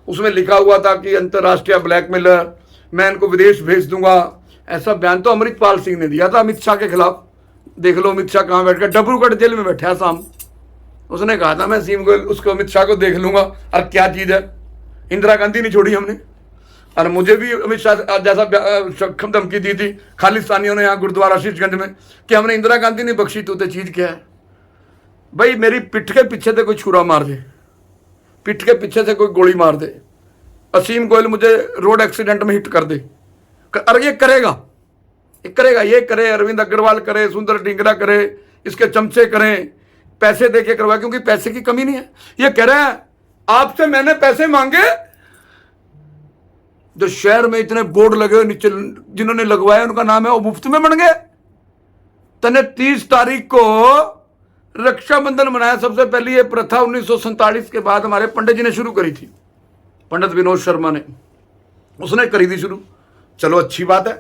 उसमें लिखा हुआ था कि अंतर्राष्ट्रीय ब्लैकमेलर, मैं इनको विदेश भेज दूंगा। ऐसा बयान तो अमृतपाल सिंह ने दिया था अमित शाह के खिलाफ। देख लो अमित शाह कहां बैठ कर, डिब्रूगढ़ जेल में बैठा शाम। उसने कहा था मैं सीएम को, उसको अमित शाह को देख लूंगा। और क्या चीज है, इंदिरा गांधी नहीं छोड़ी हमने, और मुझे भी अमित शाह जैसा धमकी दी थी खालिस्तानियों ने यहाँ गुरुद्वारा शीशगंज में कि हमने इंदिरा गांधी नहीं बख्शी, तो चीज क्या है भाई? मेरी पिठ के पीछे से कोई छुरा मार दे, पिठ के पीछे से कोई गोली मार दे, असीम गोयल मुझे रोड एक्सीडेंट में हिट कर दे, अरे ये करेगा, ये करे, अरविंद अग्रवाल करे, सुंदर टिंगरा करे, इसके चमचे करें, पैसे देके करवाए, क्योंकि पैसे की कमी नहीं है। ये कह रहा है आपसे मैंने पैसे मांगे, जो शहर में इतने बोर्ड लगे हुए नीचे जिन्होंने लगवाए उनका नाम है, वो मुफ्त में बन गए। तने 30 तारीख को रक्षाबंधन मनाया। सबसे पहली ये प्रथा 1947 के बाद हमारे पंडित जी ने शुरू करी थी, पंडित विनोद शर्मा ने, उसने करी थी शुरू। चलो अच्छी बात है।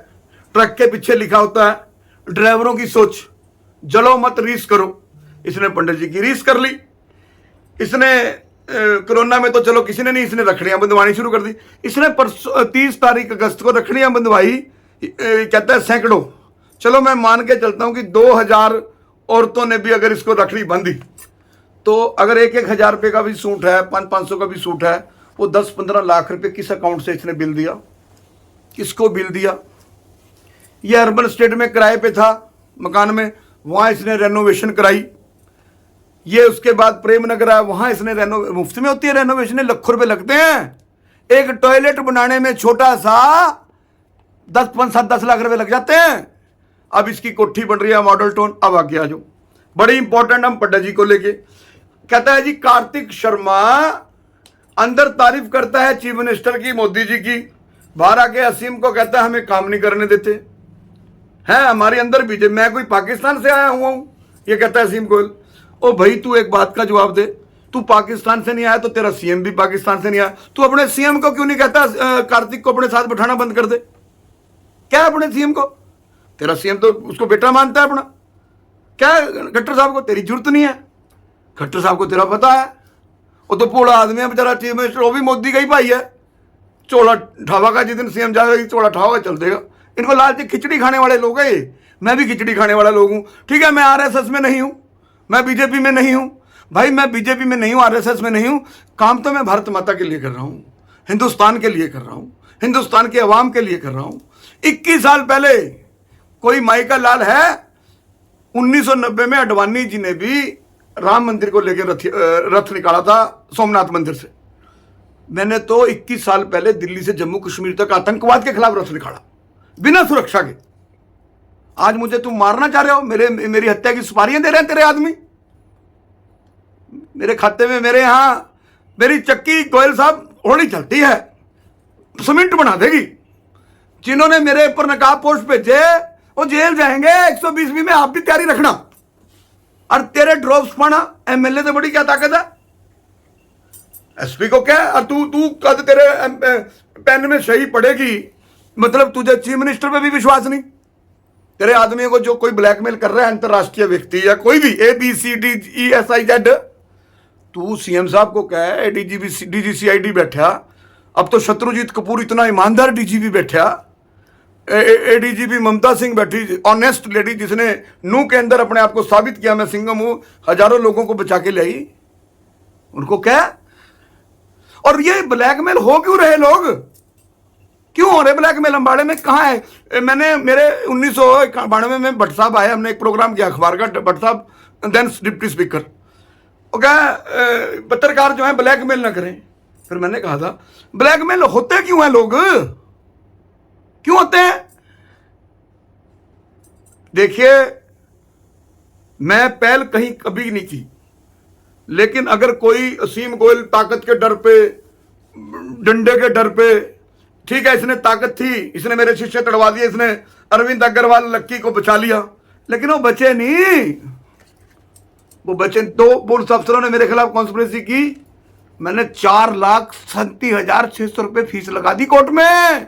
ट्रक के पीछे लिखा होता है ड्राइवरों की सोच, जलो मत रीस करो। इसने पंडित जी की रीस कर ली। इसने कोरोना में तो चलो किसी ने नहीं, इसने रखड़ियां बंधवानी शुरू कर दी। इसने 30 तारीख अगस्त को रखड़ियां बंधवाई, कहता है सैकड़ों। चलो मैं मान के चलता हूं कि 2,000 औरतों ने भी अगर इसको रखड़ी बांधी, तो अगर 1,000 रुपये का भी सूट है, 500 का भी सूट है, वो 10-15 लाख रुपए किस अकाउंट से इसने बिल दिया, किसको बिल दिया? ये अर्बन स्टेट में किराए पे था मकान में, वहां इसने रेनोवेशन कराई। ये उसके बाद प्रेम नगर है, वहां इसने मुफ्त में होती है रेनोवेशन, लाखों रुपए लगते हैं। एक टॉयलेट बनाने में छोटा सा 10 लाख रुपए लग जाते हैं। अब इसकी कोठी बन रही है मॉडल टाउन। अब आगे आ जाओ, बड़ी इंपॉर्टेंट हम पंडित जी को लेके। कहता है जी कार्तिक शर्मा अंदर तारीफ करता है चीफ मिनिस्टर की, मोदी जी की, बाहर आके असीम को कहता है हमें काम नहीं करने देते हैं, हमारे अंदर बीजेपी, मैं कोई पाकिस्तान से आया हुआ हूं, ये कहता है असीम गोयल। ओ भाई तू एक बात का जवाब दे, तू पाकिस्तान से नहीं आया तो तेरा सीएम भी पाकिस्तान से नहीं आया, तू अपने सीएम को क्यों नहीं कहता कार्तिक को अपने साथ बैठाना बंद कर दे? क्या अपने सीएम को, तेरा सीएम तो उसको बेटा मानता है अपना, क्या खट्टर साहब को तेरी जरूरत नहीं है? खट्टर साहब को तेरा पता है, वो तो पूरा आदमी है बेचारा चीफ मिनिस्टर, वो भी मोदी का ही भाई है। चोला ठावा का, जिस दिन सीएम जाएगा चोला ठावा चल देगा। इनको लालची खिचड़ी खाने वाले लोग हैं ये, मैं भी खिचड़ी खाने वाला लोग हूँ। ठीक है, मैं आरएसएस में नहीं हूँ, मैं बीजेपी में नहीं हूँ भाई, मैं बीजेपी में नहीं हूँ, आरएसएस में नहीं हूँ। काम तो मैं भारत माता के लिए कर रहा हूँ, हिंदुस्तान के लिए कर रहा हूँ, हिंदुस्तान के अवाम के लिए कर रहा हूँ। 21 साल पहले कोई माई का लाल है, 1990 में अडवाणी जी ने भी राम मंदिर को लेकर रथ निकाला था सोमनाथ मंदिर से। मैंने तो 21 साल पहले दिल्ली से जम्मू कश्मीर तक आतंकवाद के खिलाफ रथ निकाला बिना सुरक्षा के। आज मुझे तुम मारना चाह रहे हो, मेरी हत्या की सुपारियां दे रहे हैं तेरे आदमी मेरे खाते में। मेरे यहां मेरी चक्की गोयल साहब होली चलती है, सीमेंट बना देगी। जिन्होंने मेरे ऊपर नकाब पोस्ट भेजे वो जेल जाएंगे 120 में। आप भी तैयारी रखना। और तेरे ड्रॉप्स पाना एमएलए से बड़ी क्या ताकत है? एसपी को क्या? और तू कद तेरे पेन में सही पड़ेगी, मतलब तुझे चीफ मिनिस्टर पे भी विश्वास नहीं। तेरे आदमियों को जो कोई ब्लैकमेल कर रहा है, अंतरराष्ट्रीय व्यक्ति या कोई भी ABCDEFGH, तू सीएम साहब को कह, DGCID बैठा, अब तो शत्रुजीत कपूर इतना ईमानदार DGP बैठा, ADGP ममता सिंह बैठी, ऑनेस्ट लेडी जिसने नू के अंदर अपने आप को साबित किया मैं सिंघम हूं, हजारों लोगों को बचा के लाई, उनको क्या? और ये ब्लैकमेल हो क्यों रहे लोग? क्यों हो रहे ब्लैकमेल? अम्बाड़े में कहाँ है? मैंने मेरे 1992 में भट्ट साहब आए, हमने एक प्रोग्राम किया अखबार का, भट्ट साहब देन डिप्टी स्पीकर, वो क्या पत्रकार जो है ब्लैकमेल ना करें। फिर मैंने कहा था ब्लैकमेल होते क्यों हैं लोग? क्यों होते हैं? देखिए, मैं पहल कहीं कभी नहीं की, लेकिन अगर कोई असीम गोयल ताकत के डर पे, डंडे के डर पे, ठीक है इसने ताकत थी, इसने मेरे शिष्य तड़वा दिए, इसने अरविंद अग्रवाल लक्की को बचा लिया, लेकिन वो बचे नहीं। वो बचे तो पुलिस अफसरों ने मेरे खिलाफ कॉन्स्पिरेसी की, मैंने 4,37,600 रुपए फीस लगा दी कोर्ट में।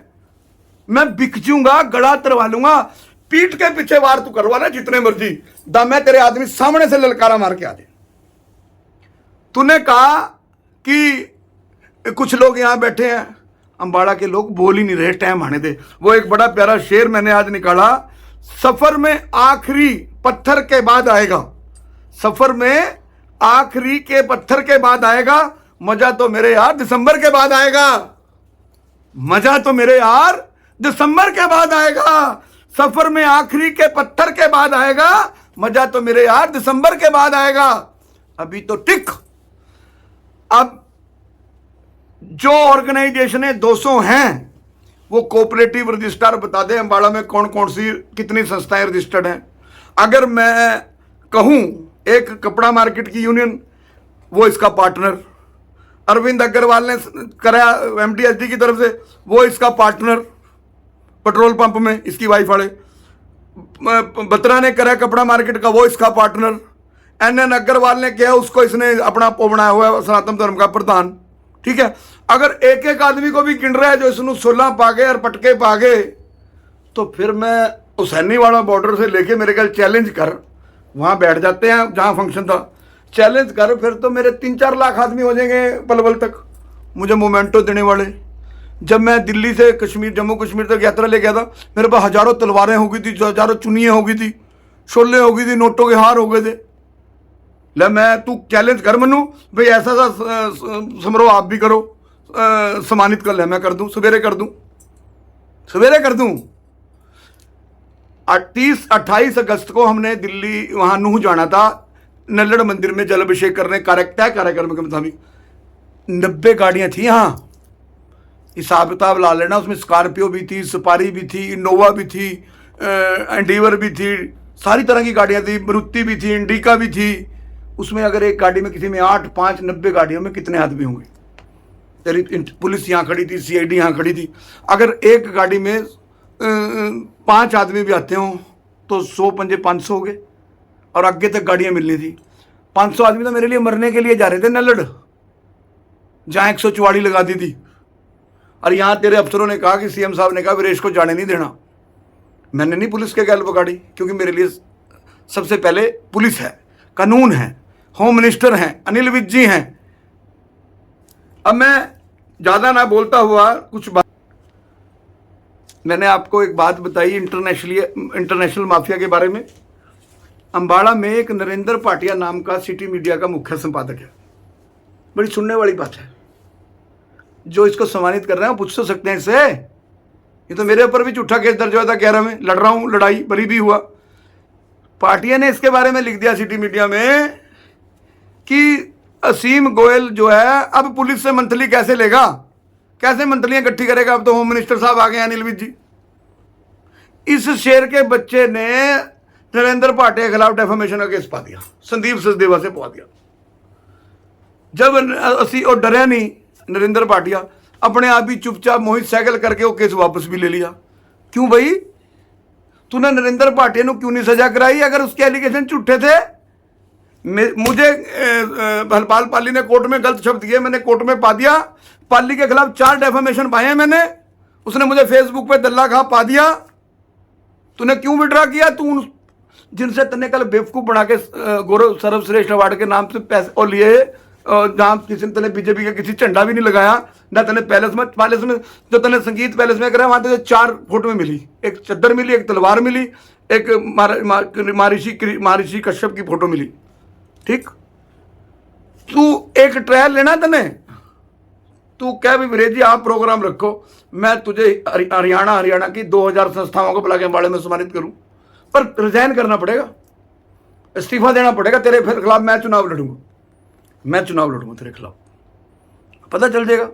मैं बिक जूंगा, गला तरवा लूंगा, पीठ के पीछे वार तू करवा ले जितने मर्जी, दम है तेरे आदमी सामने से ललकारा मार के आ जाए। तूने कहा कि कुछ लोग यहां बैठे हैं, अंबाड़ा के लोग बोल ही नहीं रहे, टाइम आने दे। वो एक बड़ा प्यारा शेर मैंने आज निकाला, सफर में आखिरी पत्थर के बाद आएगा, सफर में आखिरी के पत्थर के बाद आएगा, मजा तो मेरे यार दिसंबर के बाद आएगा, मजा तो मेरे यार दिसंबर के बाद आएगा। सफर में आखिरी के पत्थर के बाद आएगा, मजा तो मेरे यार दिसंबर के बाद आएगा। अभी तो टिक। अब जो ऑर्गेनाइजेशनें 200 हैं वो कोऑपरेटिव रजिस्ट्रार बता दें अंबाड़ा में कौन कौन सी कितनी संस्थाएं रजिस्टर्ड हैं। अगर मैं कहूं एक कपड़ा मार्केट की यूनियन, वो इसका पार्टनर, अरविंद अग्रवाल ने कराया MDSD की तरफ से, वो इसका पार्टनर, पेट्रोल पंप में इसकी वाइफ वाले, बत्रा ने करा कपड़ा मार्केट का, वो इसका पार्टनर, NN अग्रवाल ने किया, उसको इसने अपना बनाया हुआ है सनातन धर्म का प्रधान। ठीक है, अगर एक एक आदमी को भी गिन रहा है जो इसनु 16 पागे और पटके पागे, तो फिर मैं हुसैनी वाला बॉर्डर से लेके मेरे ख्याल चैलेंज कर, वहां बैठ जाते हैं जहां फंक्शन था, चैलेंज कर, फिर तो मेरे 3-4 लाख आदमी हो जाएंगे पलवल तक मुझे मोमेंटो देने वाले। जब मैं दिल्ली से कश्मीर, जम्मू कश्मीर तक यात्रा ले गया था, मेरे पास हजारों तलवारें हो गई थी, हजारों चुनियाँ हो गई थी, शोले हो गई थी, नोटों के हार हो गए थे। ले मैं, तू चैलेंज कर मनु भाई, ऐसा सा समारोह आप भी करो, सम्मानित कर ले, मैं कर दूं, सवेरे कर दूं, सवेरे कर दूं। 28 अगस्त को हमने दिल्ली वहां नूह जाना था, नल्लड़ मंदिर में जल अभिषेक करने, तय कार्यक्रम के मुताबिक 90 गाड़ियां थी यहाँ, हिसाब किताब ला लेना। उसमें स्कॉर्पियो भी थी, सफारी भी थी, इनोवा भी थी, एंडीवर भी थी, सारी तरह की गाड़ियां थी, मारुति भी थी, इंडिका भी थी। उसमें अगर एक गाड़ी में किसी में 8, 5, 90 गाड़ियों में कितने आदमी होंगे? तेरी पुलिस यहाँ खड़ी थी, CID यहाँ खड़ी थी, अगर एक गाड़ी में 5 आदमी भी आते हों तो 100 पंजे 500 हो गए, और आगे तक गाड़ियां मिलनी थी। 500 आदमी तो मेरे लिए मरने के लिए जा रहे थे नल्लड़, जहां 144 लगा दी थी। और यहां तेरे अफसरों ने कहा कि CM साहब ने कहा वीरेश को जाने नहीं देना। मैंने नहीं पुलिस के गैल पकड़ी, क्योंकि मेरे लिए सबसे पहले पुलिस है, कानून है, होम मिनिस्टर हैं, अनिल विज जी हैं। अब मैं ज्यादा ना बोलता हुआ कुछ बात, मैंने आपको एक बात बताई इंटरनेशनल माफिया के बारे में। अंबाड़ा में एक नरेंद्र पाटिया नाम का सिटी मीडिया का मुख्य संपादक है, बड़ी सुनने वाली बात है। जो इसको सम्मानित कर रहे हैं पूछ तो सकते हैं इससे, ये तो मेरे ऊपर भी झूठा केस दर्ज हुआ था 11 में, लड़ रहा हूं, लड़ाई बरी भी हुआ। पाटिया ने इसके बारे में लिख दिया सिटी मीडिया में कि असीम गोयल जो है अब पुलिस से मंथली कैसे लेगा, कैसे मंथलियां इकट्ठी करेगा, अब तो होम मिनिस्टर साहब आ गए अनिल विज जी। इस शेर के बच्चे ने नरेंद्र पाटिया के खिलाफ डेफामेशन का केस पा दिया, संदीप सचदेवा से पा दिया। जब असी और डरे नहीं नरेंद्र पाटिया, अपने आप ही चुपचाप मोहित सहगल करके वो केस वापस भी ले लिया। क्यों भाई? तूने नरेंद्र भाटिया को क्यों नहीं सजा कराई अगर उसके एलिगेशन झूठे थे? मुझे हरपाल पाली ने कोर्ट में गलत शब्द दिए, मैंने कोर्ट में पा दिया। पाली के खिलाफ 4 डेफामेशन पाए हैं मैंने, उसने मुझे फेसबुक पे दल्ला खा पा दिया। तूने क्यों विड्रॉ किया? तू जिनसे तने कल बेवकूफ बना के गौरव सर्वश्रेष्ठ अवार्ड के नाम से पैसे और लिए, जहां किसी ने तने बीजेपी का किसी झंडा भी नहीं लगाया ना, तने पैलेस में जो तने संगीत पैलेस में कराया वहां तुझे 4 फोटो मिली, एक चद्दर मिली, एक तलवार मिली, एक महर्षि कश्यप की फोटो मिली। ठीक, तू एक ट्रायल लेना तने, तू क्या भी वीरेश जी आप प्रोग्राम रखो, मैं तुझे हरियाणा की 2000 संस्थाओं को बुला के अम्बाड़े में सम्मानित करूं, पर रिजाइन करना पड़ेगा, इस्तीफा देना पड़ेगा। तेरे फिर खिलाफ मैं चुनाव लड़ूंगा तेरे खिलाफ, पता चल जाएगा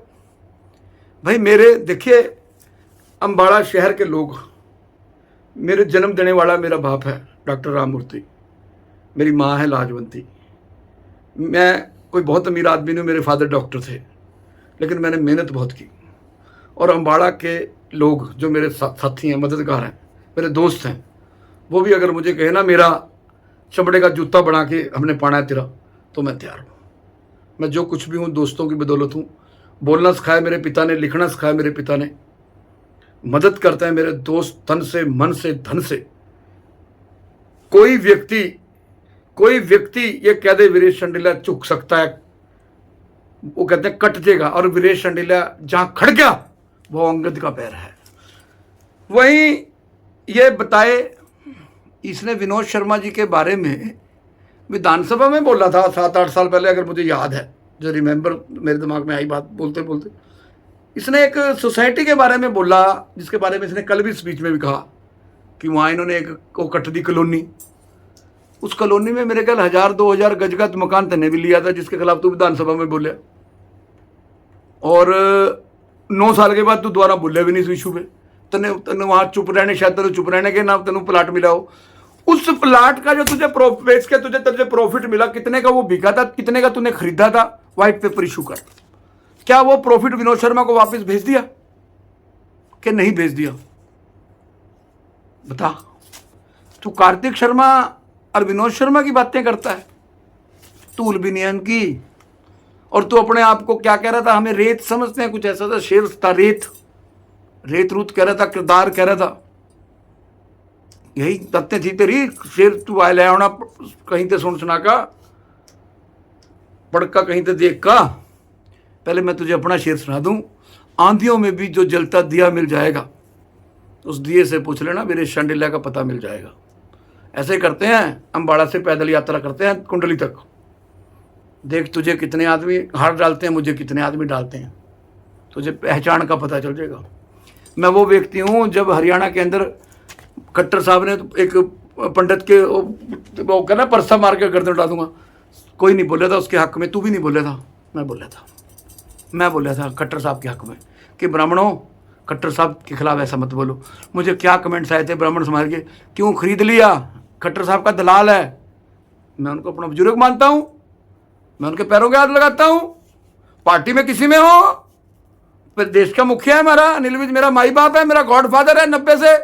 भाई। मेरे देखिए अम्बाड़ा शहर के लोग, मेरे जन्म देने वाला मेरा बाप है डॉक्टर राममूर्ति, मेरी माँ है लाजवंती, मैं कोई बहुत अमीर आदमी नहीं, मेरे फादर डॉक्टर थे, लेकिन मैंने मेहनत बहुत की। और अम्बाड़ा के लोग जो मेरे साथी हैं, मददगार हैं, मेरे दोस्त हैं, वो भी अगर मुझे कहे ना मेरा चमड़े का जूता बना के हमने पाना है तेरा, तो मैं तैयार हूँ। मैं जो कुछ भी हूँ दोस्तों की बदौलत हूँ। बोलना सिखाया मेरे पिता ने, लिखना सिखाया मेरे पिता ने, मदद करते हैं मेरे दोस्त तन से, मन से, धन से। कोई व्यक्ति ये कह दे वीरेश चंडीला झुक सकता है, वो कहते हैं कट जाएगा, और वीरेश चंडीला जहां खड़ गया वो अंगद का पैर है। वहीं ये बताए, इसने विनोद शर्मा जी के बारे में विधानसभा में बोला था 7-8 साल पहले, अगर मुझे याद है, जो रिमेंबर मेरे दिमाग में आई बात बोलते बोलते। इसने एक सोसाइटी के बारे में बोला, जिसके बारे में इसने कल भी स्पीच में भी कहा कि वहाँ इन्होंने एक को कट दी कॉलोनी, उस कॉलोनी में मेरे ख्याल 1000-2000 गज का मकान तने भी लिया था, जिसके खिलाफ तू विधानसभा में बोले, और 9 साल के बाद तू दोबारा बोले भी नहीं इस इशू पे। तने वहां चुप रहने, शायद तेरे चुप रहने के नाम तेन प्लाट मिला हो। उस प्लाट का जो तुझे बेच के तुझे प्रॉफिट मिला, कितने का वो बिका था, कितने का तूने खरीदा था, व्हाइट पेपर इशू कर। क्या वो प्रॉफिट विनोद शर्मा को वापस भेज दिया कि नहीं भेज दिया? बता। तू कार्तिक शर्मा और विनोद शर्मा की बातें करता है, तूल बिनियन की, और तू अपने आप को क्या कह रहा था, हमें रेत समझते हैं, कुछ ऐसा था, शेर था, रेत रूत कह रहा था, किरदार कह रहा था, यही तथ्य थी तेरी। शेर तू आए ले होना कहीं ते सुना का, पढ़ का कहीं ते देख का। पहले मैं तुझे अपना शेर सुना दूं, आंधियों में भी जो जलता दिया मिल जाएगा, उस दिए से पूछ लेना वीरेश चंडीला का पता मिल जाएगा। ऐसे करते हैं, अम्बाड़ा से पैदल यात्रा करते हैं कुंडली तक, देख तुझे कितने आदमी हार डालते हैं, मुझे कितने आदमी डालते हैं, तुझे पहचान का पता चल जाएगा। मैं वो व्यक्ति हूँ, जब हरियाणा के अंदर खट्टर साहब ने एक पंडित के वो कहना परसा मार के गर्दन उड़ा दूंगा, कोई नहीं बोला था उसके हक में, तू भी नहीं बोला था, मैं बोला था खट्टर साहब के हक में कि ब्राह्मणों, खट्टर साहब के खिलाफ ऐसा मत बोलो। मुझे क्या कमेंट्स आए थे ब्राह्मण समाज के, क्यों खरीद लिया, खट्टर साहब का दलाल है। मैं उनको अपना बुजुर्ग मानता हूँ, मैं उनके पैरों के हाथ लगाता हूँ, पार्टी में किसी में हो, फिर देश का मुखिया है हमारा अनिल विज, मेरा माई बाप है, मेरा गॉड फादर है 90 से।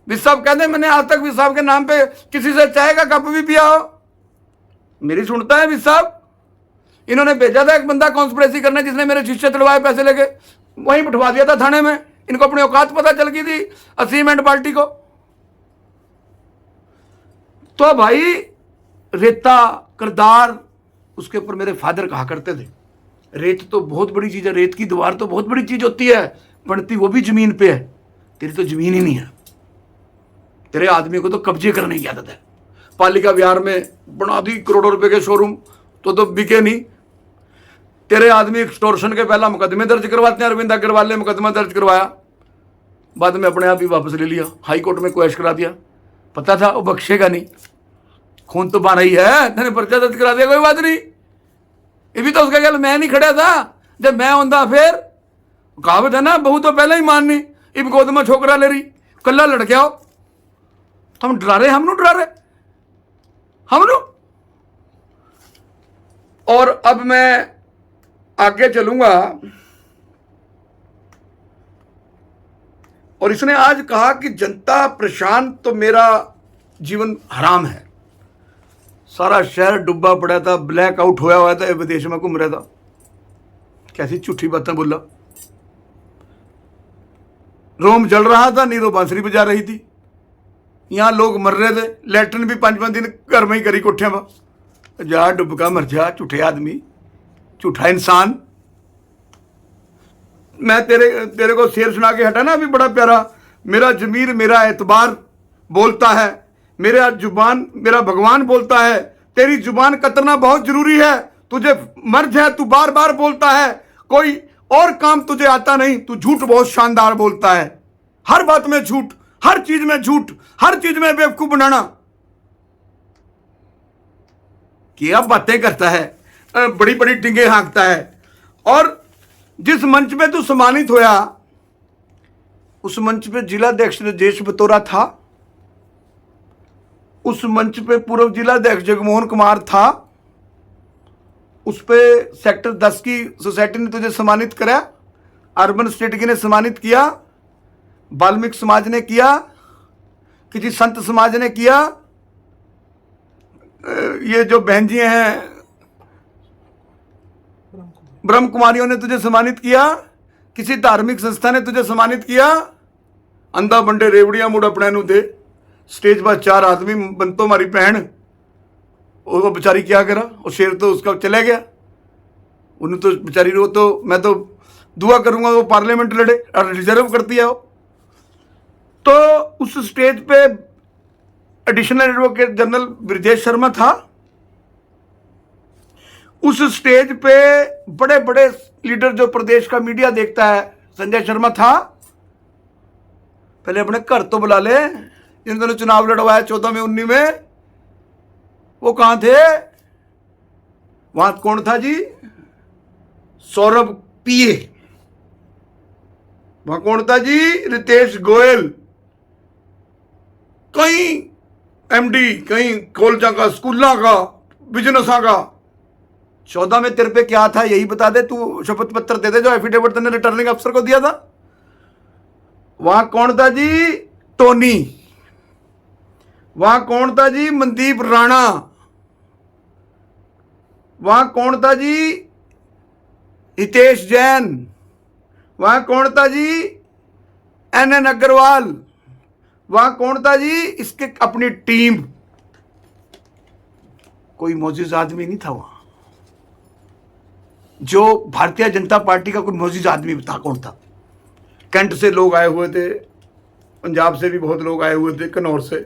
विज साहब कहते हैं मैंने आज तक विज साहब के नाम पे किसी से चाय का कप भी पिया हो, मेरी सुनता है विज साहब। इन्होंने भेजा था एक बंदा कॉन्स्पिरेसी करने, जिसने मेरे शिष्य चढ़वाए पैसे लेके, वहीं बिठवा दिया था थाने में। इनको अपनी औकात पता चल गई थी असीमेंट पार्टी को। तो भाई रेता किरदार, उसके ऊपर मेरे फादर कहा करते थे, रेत तो बहुत बड़ी चीज है, रेत की दीवार तो बहुत बड़ी चीज होती है, बनती वो भी जमीन पे है, तेरी तो जमीन ही नहीं है, तेरे आदमी को तो कब्जे करने की आदत है। पालिका विहार में बना दी करोड़ों रुपए के शोरूम, तो बिके नहीं। तेरे आदमी एक्सटॉर्शन के पहला मुकदमे दर्ज करवाते हैं, अरविंद अग्रवाल ने मुकदमा दर्ज करवाया, बाद में अपने आप ही वापस ले लिया, हाई कोर्ट में क्वेश करा दिया, पता था वो बख्शेगा नहीं, खून तो बारह ही है, मैंने पर्चा दर्ज करा दिया, कोई बात नहीं। ये भी तो उसका ख्याल मैं नहीं खड़ा था, जब मैं होंदा फिर कहावत है ना, बहू तो पहले ही माननी, इब गोद में छोकरा ले रही, कल्ला लड़के आओ, तो हम डरा रहे, हम डरा रहे हम। और अब मैं आगे चलूंगा, और इसने आज कहा कि जनता परेशान तो मेरा जीवन हराम है। सारा शहर डूबा पड़ा था, ब्लैक आउट होया हुआ था, विदेश में घूम रहा था। कैसी झूठी बातें बोला। रोम जल रहा था, नीरो बांसुरी बजा रही थी। यहाँ लोग मर रहे थे, लैट्रिन भी 5-5 दिन घर में ही करी कोठिया में। जा डुबका मर जा, झूठे आदमी, झूठा इंसान। मैं तेरे को शेर सुना के हटा ना अभी, बड़ा प्यारा। मेरा जमीर मेरा एतबार बोलता है, मेरा जुबान मेरा भगवान बोलता है। तेरी जुबान कतरना बहुत जरूरी है, तुझे मर्ज है, तू बार बार बोलता है। कोई और काम तुझे आता नहीं, तू झूठ बहुत शानदार बोलता है। हर बात में झूठ, हर चीज में झूठ, हर चीज में बेवकूफ बनाना। क्या बातें करता है, बड़ी बड़ी टिंगे हाँकता है। और जिस मंच पे तू सम्मानित होया, उस मंच पे जिलाध्यक्ष राजेश बतौरा था, उस मंच पे पूर्व जिलाध्यक्ष जगमोहन कुमार था, उस पे सेक्टर 10 की सोसाइटी ने तुझे सम्मानित करा, अर्बन स्टेट ने सम्मानित किया, वाल्मीकि समाज ने किया, किसी संत समाज ने किया, ये जो बहन जी हैं ब्रह्म कुमारियों ने तुझे सम्मानित किया, किसी धार्मिक संस्था ने तुझे सम्मानित किया। अंधा बंडे रेवड़िया मुड़ अपने नु थे, स्टेज पर 4 आदमी बनतो हमारी बहन, वो बेचारी क्या करा, वो शेर तो उसका चला गया। उन्हें तो बेचारी वो तो मैं तो दुआ करूंगा वो पार्लियामेंट लड़े, और रिजर्व करती है वो। तो उस स्टेज पे additional advocate general Brajesh Sharma था। उस स्टेज पे बड़े बड़े लीडर जो प्रदेश का मीडिया देखता है, संजय शर्मा था। पहले अपने घर तो बुला ले, जिन्होंने चुनाव लड़वाया 14 में 19 में, वो कहां थे? वहां कौन था जी? सौरभ पीए। वहां कौन था जी? रितेश गोयल। कहीं एमडी, कहीं कॉलेजा का, स्कूलों का, बिजनेसा का। 14 में तेरे पे क्या था यही बता दे, तू शपथ पत्र दे दे जो एफिडेविट तूने रिटर्निंग अफसर को दिया था। वहां कौन था जी? टोनी। वहां कौन था जी? मनदीप राणा। वहां कौन था जी? हितेश जैन। वहां कौन था जी? एनएन अग्रवाल। वहां कौन था जी? इसके अपनी टीम। कोई मौजूद आदमी नहीं था वहां जो भारतीय जनता पार्टी का कोई मौजूद आदमी बता कौन था। कैंट से लोग आए हुए थे, पंजाब से भी बहुत लोग आए हुए थे, कन्नौर से।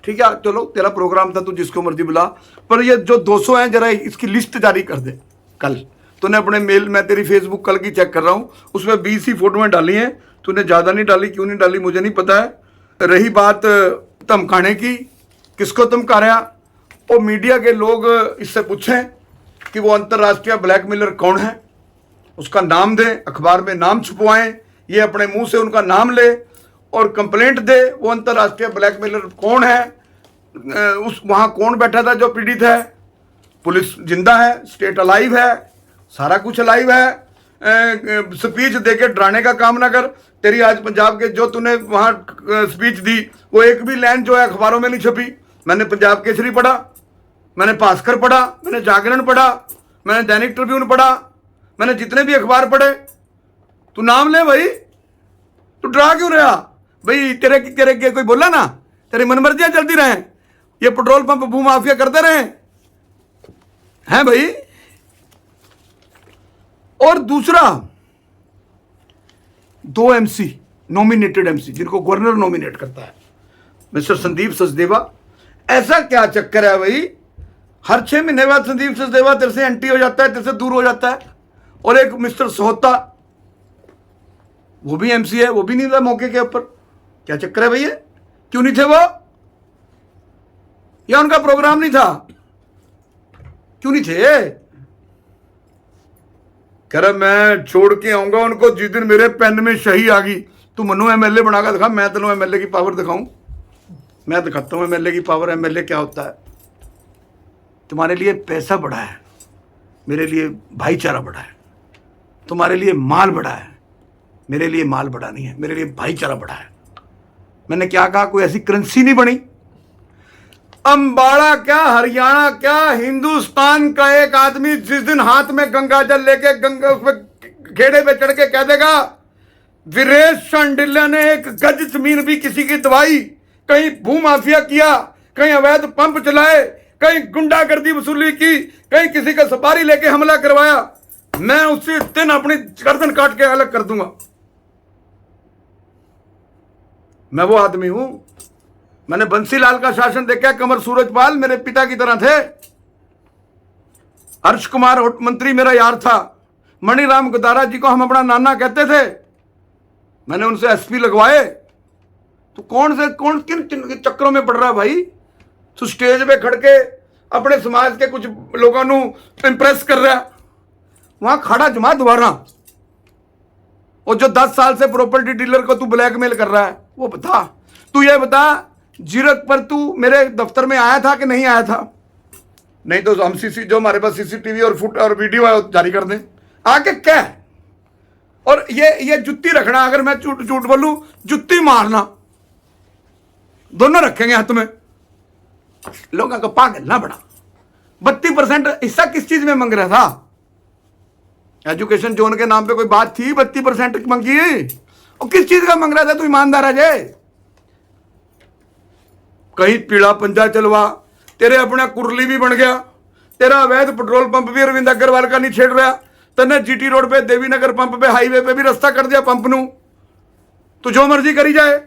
ठीक है, चलो तेरा प्रोग्राम था, तू जिसको मर्जी बुला। पर ये जो 200 हैं, जरा इसकी लिस्ट जारी कर दे कल। तूने अपने मेल, मैं तेरी फेसबुक कल की चेक कर रहा हूं, उसमें 20 ही फोटोएं डाली हैं। तूने ज़्यादा नहीं डाली, क्यों नहीं डाली मुझे नहीं पता है। रही बात धमकाने की, किसको धमका रहा? वो मीडिया के लोग इससे पूछें कि वो अंतर्राष्ट्रीय ब्लैकमेलर कौन है, उसका नाम दें, अखबार में नाम छुपवाएं, ये अपने मुंह से उनका नाम ले और कंप्लेंट दे वो अंतर्राष्ट्रीय ब्लैकमेलर कौन है, उस वहाँ कौन बैठा था जो पीड़ित है। पुलिस जिंदा है, स्टेट अलाइव है, सारा कुछ अलाइव है। स्पीच देके डराने का काम ना कर। तेरी आज पंजाब के जो तूने वहाँ स्पीच दी, वो एक भी लाइन जो है अखबारों में नहीं छपी। मैंने पंजाब केसरी पढ़ा, मैंने भास्कर पढ़ा, मैंने जागरण पढ़ा, मैंने दैनिक ट्रिब्यून पढ़ा, मैंने जितने भी अखबार पढ़े। तू नाम ले भाई, तू डरा क्यों रहा भाई? तेरे कोई बोला ना? तेरी मनमर्जियां चलती रहे, ये पेट्रोल पंप भू माफिया करते रहे हैं भाई। और दूसरा, 2 एमसी, नॉमिनेटेड एमसी, जिनको गवर्नर नॉमिनेट करता है, मिस्टर संदीप सचदेवा। ऐसा क्या चक्कर है भाई? हर 6 महीने बाद संदीप सचदेवा तेरे से एंटी हो जाता है, तेरे से दूर हो जाता है। और एक मिस्टर सोहता, वो भी एमसी है, वो भी नहीं था मौके के ऊपर। क्या चक्कर है भैया? क्यों नहीं थे वो? या उनका प्रोग्राम नहीं था? क्यों नहीं थे? कह रहा मैं छोड़ के आऊंगा उनको जिस दिन मेरे पेन में सही आ गई। तू मनु एमएलए बनाकर दिखा, मैं तेनों एमएलए की पावर दिखाऊं। मैं दिखाता हूं एमएलए की पावर। एमएलए क्या होता है? तुम्हारे लिए पैसा बड़ा है, मेरे लिए भाईचारा बड़ा है। तुम्हारे लिए माल बड़ा है, मेरे लिए माल बड़ा नहीं है, मेरे लिए भाईचारा बड़ा है। मैंने क्या कहा? कोई ऐसी करेंसी नहीं बनी। अंबाड़ा क्या, हरियाणा क्या, हिंदुस्तान का एक आदमी जिस दिन हाथ में गंगा जल लेके गंगा उसमें खेड़े पे चढ़ के कह देगा वीरेश शांडिल्य ने एक गज जमीन भी किसी की दवाई, कहीं भूमाफिया किया, कहीं अवैध पंप चलाए, कहीं गुंडागर्दी वसूली की, कहीं किसी का सफारी लेके हमला करवाया, मैं उसी दिन अपनी गर्दन काट के अलग कर दूंगा। मैं वो आदमी हूं। मैंने बंसीलाल का शासन देखा। कंवर सूरजपाल मेरे पिता की तरह थे। हर्ष कुमार मंत्री मेरा यार था। मणिराम गदारा जी को हम अपना नाना कहते थे। मैंने उनसे एसपी लगवाए। तो किन चक्करों में पड़ रहा है भाई? तो स्टेज पे खड़ के अपने समाज के कुछ लोगों को इंप्रेस कर रहा है, वहां खड़ा जमा दोबारा। और जो 10 साल से प्रॉपर्टी डीलर को तू ब्लैकमेल कर रहा है, वो बता। तू ये बता, जीरक पर तू मेरे दफ्तर में आया था कि नहीं आया था? नहीं तो हम जो हमारे पास सीसीटीवी और फुट और वीडियो है जारी कर दें। आके क्या? और ये जुत्ती रखना, अगर मैं झूठ बोलूं जुत्ती मारना, दोनों रखेंगे हाथ में। लोगों का पागल ना बड़ा। 32% हिस्सा किस चीज में मांग रहा था? एजुकेशन जोन के नाम पे कोई बात थी? 32% मांगी, और किस चीज का मांग रहा था? तू ईमानदार है जे? कहीं पीड़ा पंजा चलवा, तेरे अपना कुरली भी बन गया। तेरा अवैध पेट्रोल पंप भी अरविंद अग्रवाल का नहीं छेड़ रहा। तने जीटी रोड पे देवीनगर पंप पे हाईवे पे भी रास्ता कर दिया पंप नू। तू जो मर्जी करी जाए।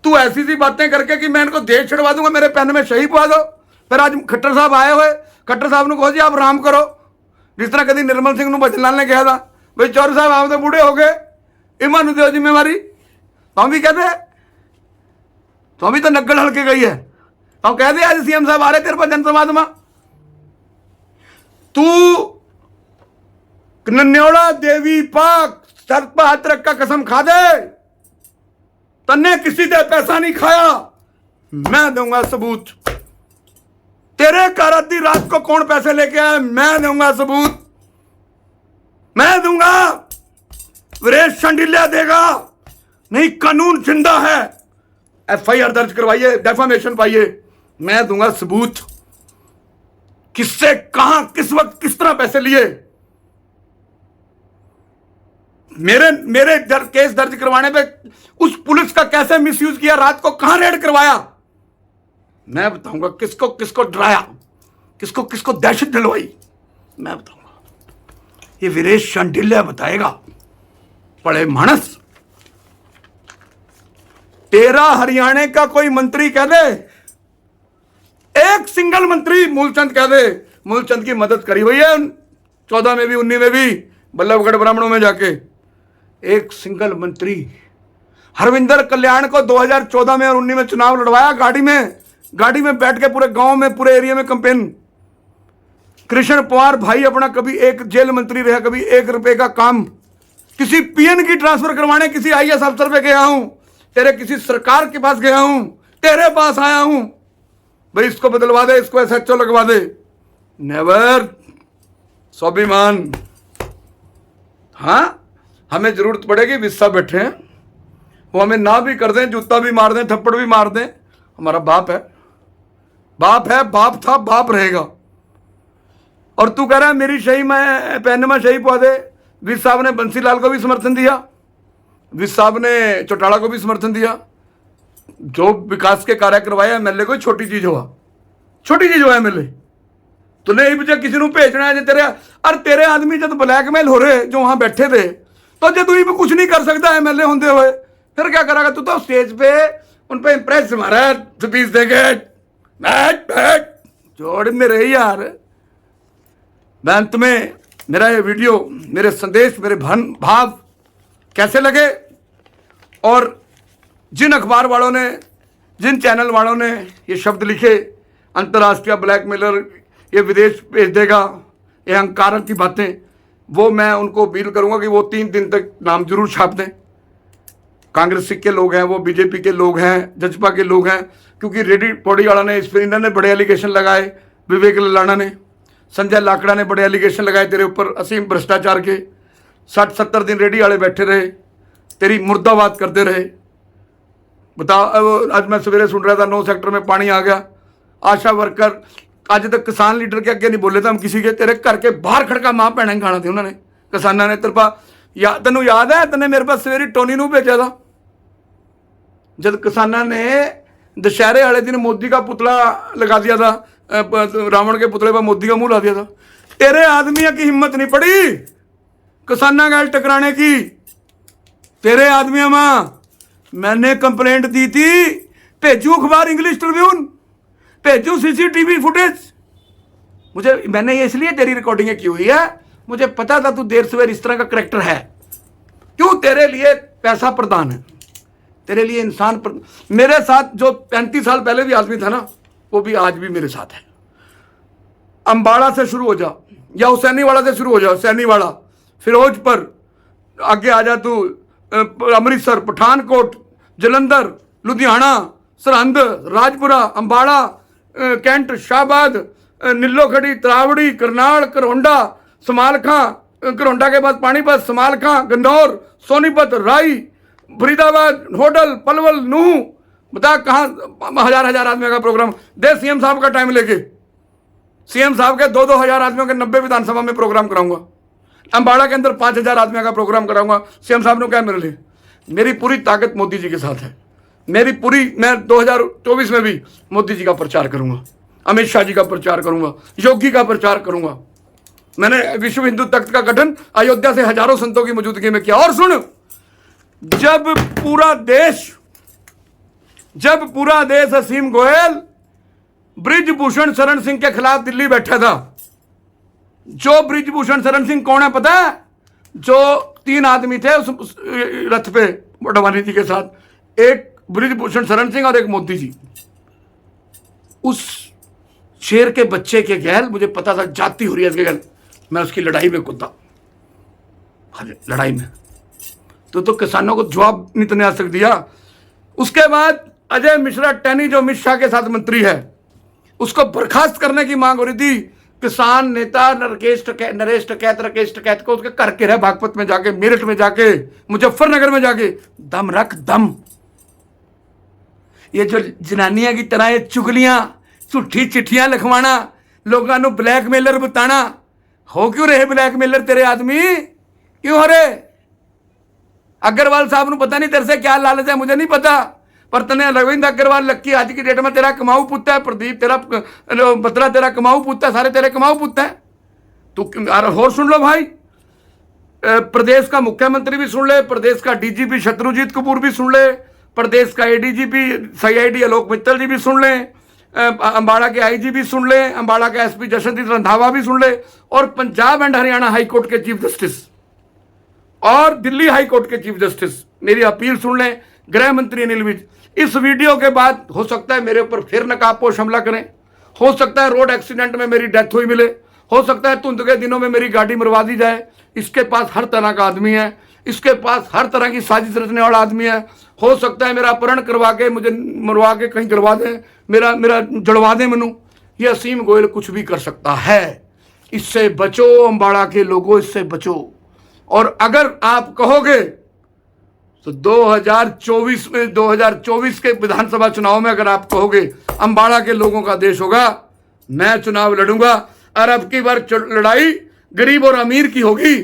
तू ऐसी सी बातें करके कि मैं इनको देश छड़वा दूंगा, मेरे पेन में शही पवा दो। फिर आज खट्टर साहब आए हुए, खट्टर साहब ने कहो जी आप आराम करो। जिस तरह कभी निर्मल सिंह बचनलाल ने कहा था, भाई चौर साहब आप तो बूढ़े हो गए, इमान दो जिम्मेवारी। तो हम भी कहते हैं, तो अभी तो नग्गल हल्के गई है। तो कह दे आज सीएम साहब आ रहे तेरे पर जनसंवाद में। तू नन्योड़ा देवी पाक सर पर हाथ रख का कसम खा दे, तन्ने किसी से पैसा नहीं खाया, मैं दूंगा सबूत। तेरे घर आधी रात को कौन पैसे लेके आया, मैं दूंगा सबूत। मैं दूंगा, वीरेश शांडिल्य देगा। नहीं, कानून जिंदा है। एफआईआर दर्ज करवाइए, डेफामेशन पाइए, मैं दूंगा सबूत। किससे, कहां, किस वक्त, किस तरह पैसे लिए। मेरे केस दर्ज करवाने पे उस पुलिस का कैसे मिसयूज किया, रात को कहां रेड करवाया, मैं बताऊंगा। किसको किसको डराया, किसको किसको दहशत दिलवाई, मैं बताऊंगा। ये वीरेश शांडिल्य बताएगा। पढ़े मानस। तेरा हरियाणा का कोई मंत्री कह दे, एक सिंगल मंत्री मूलचंद कह दे, मूलचंद की मदद करी हुई है 14 में भी 19 में भी बल्लभगढ़ ब्राह्मणों में जाके। एक सिंगल मंत्री हरविंदर कल्याण को 2014 में और 19 में चुनाव लड़वाया, गाड़ी में बैठ के पूरे गांव में, पूरे एरिया में कैंपेन। कृष्ण पवार भाई अपना कभी एक जेल मंत्री रहा, कभी 1 रुपए का काम। किसी पीएन की ट्रांसफर करवाने किसी आईएएस अफसर पे गया हूं, तेरे किसी सरकार के पास गया हूं, तेरे पास आया हूं, भाई इसको बदलवा दे, इसको एसएचओ लगवा दे। नेवर। स्वाभिमान। हाँ, हमें जरूरत पड़ेगी, विस्सा बैठे हैं, वो हमें ना भी कर दें, जूता भी मार दें, थप्पड़ भी मार दें, हमारा बाप है, बाप है, बाप था, बाप रहेगा। और तू कह रहा है मेरी सही में पहन में सही पवा दे। विस साहब ने बंसीलाल को भी समर्थन दिया, विस साहब ने चौटाला को भी समर्थन दिया। जो विकास के कार्य करवाया एमएलए कोई छोटी चीज हुआ, छोटी चीज हुआ एमएलए। तूने किसी को भेजना है तेरे, और तेरे आदमी जब ब्लैकमेल हो रहे जो वहां बैठे थे, तो जो तू कुछ नहीं कर सकता एमएलए होते हुए, फिर क्या करेगा? तू तो स्टेज पे उन पे इंप्रेस मारा, स्पीच देके जोड़ में रही यार। अंत में मेरा ये वीडियो, मेरे संदेश, मेरे भाव कैसे लगे, और जिन अखबार वालों ने, जिन चैनल वालों ने ये शब्द लिखे, अंतर्राष्ट्रीय ब्लैकमेलर, ये विदेश भेज देगा, ये अहंकार की बातें, वो मैं उनको अपील करूंगा कि वो 3 दिन तक नाम जरूर छाप दें। कांग्रेस के लोग हैं, वो बीजेपी के लोग हैं, जजपा के लोग हैं, क्योंकि रेडी पौड़ीवाला ने, इस पर इन्होंने बड़े एलिगेशन लगाए, विवेक ललाना ने, संजय लाकड़ा ने बड़े एलिगेशन लगाए तेरे ऊपर, असीम भ्रष्टाचार के। 60-70 दिन रेडी वाले बैठे रहे, तेरी मुर्दाबाद करते रहे। बता, आज मैं सवेरे सुन रहा था 9 सेक्टर में पानी आ गया, आशा वर्कर आज तक किसान लीडर के आगे नहीं बोले थे हम किसी के, तेरे घर के बाहर खड़का मां भैन खाना थे उन्होंने किसाना ने। तेरे पास तेन याद है तने मेरे पास सवेरे टोनी नूं भेजा था जब किसाना ने दशहरे वाले दिन मोदी का पुतला लगा दिया था, रावण के पुतले पर मोदी का मुंह ला दिया था। तेरे आदमियों की हिम्मत नहीं पड़ी किसाना गाल टकराने की। तेरे आदमियों में मैंने कंप्लेंट दी थी, भेजू अखबार इंग्लिश ट्रिब्यून, भेजू सीसीटीवी फुटेज। मैंने ये इसलिए तेरी रिकॉर्डिंग की हुई है, मुझे पता था तू देर सवेर इस तरह का करैक्टर है। क्यों? तेरे लिए पैसा प्रधान है, तेरे लिए इंसान मेरे साथ जो 35 साल पहले भी आदमी था ना, वो भी आज भी मेरे साथ है। अंबाड़ा से शुरू हो जा या हुसैनीवाड़ा से शुरू हो जा, हुसैनीवाड़ा, फिरोजपुर, आगे आ जा तू अमृतसर, पठानकोट, जलंधर, लुधियाना, सरहंद, राजपुरा, अंबाड़ा, कैंट, शाहबाद, नीलोखड़ी, तरावड़ी, करनाल, करोंडा, समालखां, करोंडा के बाद पानीपत, समालखां, गंदौर, सोनीपत, राई, फरीदाबाद, होडल, पलवल, नूह। बता कहाँ हजार आदमियों का प्रोग्राम दे सीएम साहब का टाइम लेके। सीएम साहब के 2-2 हजार आदमियों के 90 विधानसभा में प्रोग्राम कराऊंगा। अंबाड़ा के अंदर 5000 आदमियों का प्रोग्राम कराऊंगा। सीएम साहब ने क्या मेरे लिए, मेरी पूरी ताकत मोदी जी के साथ है। मैं 2024 में भी मोदी जी का प्रचार करूंगा, अमित शाह जी का प्रचार करूंगा, योगी का प्रचार करूंगा। मैंने विश्व हिंदू तख्त का गठन अयोध्या से हजारों संतों की मौजूदगी में किया। और सुन, जब पूरा देश असीम गोयल, बृजभूषण शरण सिंह के खिलाफ दिल्ली बैठा था। जो बृजभूषण शरण सिंह कौन है पता है? जो 3 आदमी थे उस रथ पे मोटवानी जी के साथ, एक बृजभूषण शरण सिंह और एक मोदी जी। उस शेर के बच्चे के गैल मुझे पता था जाति हो रही है इसके गैल, मैं उसकी लड़ाई में कूदा। लड़ाई में तो किसानों को जवाब नहीं तने आ सक दिया। उसके बाद अजय मिश्रा टैनी जो अमित शाह के साथ मंत्री है, उसको बर्खास्त करने की मांग हो रही थी। किसान नेता नरेश टकैत को उसके घर के रहे बागपत में जाके, मेरठ में जाके, मुजफ्फरनगर में जाके दम रख दम। ये जो जनानियां की तरह ये चुगलियां, झूठी चिट्ठियां लिखवाना, लोगों को ब्लैकमेलर बताना, हो क्यों रहे ब्लैकमेलर तेरे आदमी? क्यों हो रहे? अग्रवाल साहब को पता नहीं तेरे से क्या लालच है, मुझे नहीं पता, पर तने अरविंद अग्रवाल लक्की आज की डेट में तेरा कमाऊ पुत्ता है, प्रदीप तेरा बत्रा तेरा कमाऊ पुत्ता है, सारे तेरे कमाऊ पुत्ता है। तू और सुन लो भाई, प्रदेश का मुख्यमंत्री भी सुन ले, प्रदेश का डीजीपी शत्रुजीत कपूर भी सुन ले, प्रदेश का एडीजीपी सीआईडी आलोक मित्तल जी भी सुन ले, अंबाड़ा के आईजी भी सुन ले, अंबाड़ा के एसपी जशनदीप रंधावा भी सुन ले, और Punjab and Haryana high court के चीफ जस्टिस और दिल्ली हाई कोर्ट के चीफ जस्टिस मेरी अपील सुन लें। गृह मंत्री अनिल विज, इस वीडियो के बाद हो सकता है मेरे ऊपर फिर नकाबपोश हमला करें, हो सकता है रोड एक्सीडेंट में मेरी डेथ हुई मिले, हो सकता है धुंध के दिनों में मेरी गाड़ी मरवा दी जाए। इसके पास हर तरह का आदमी है, इसके पास हर तरह की साजिश रचने वाला आदमी है। हो सकता है मेरा अपहरण करवा के मुझे मरवा के कहीं करवा दें, मेरा जड़वा दें मनु। ये असीम गोयल कुछ भी कर सकता है। इससे बचो अंबाड़ा के लोगों, इससे बचो। और अगर आप कहोगे तो 2024 के विधानसभा चुनाव में अगर आप कहोगे अंबाड़ा के लोगों का देश होगा, मैं चुनाव लड़ूंगा और अब की बार लड़ाई गरीब और अमीर की होगी।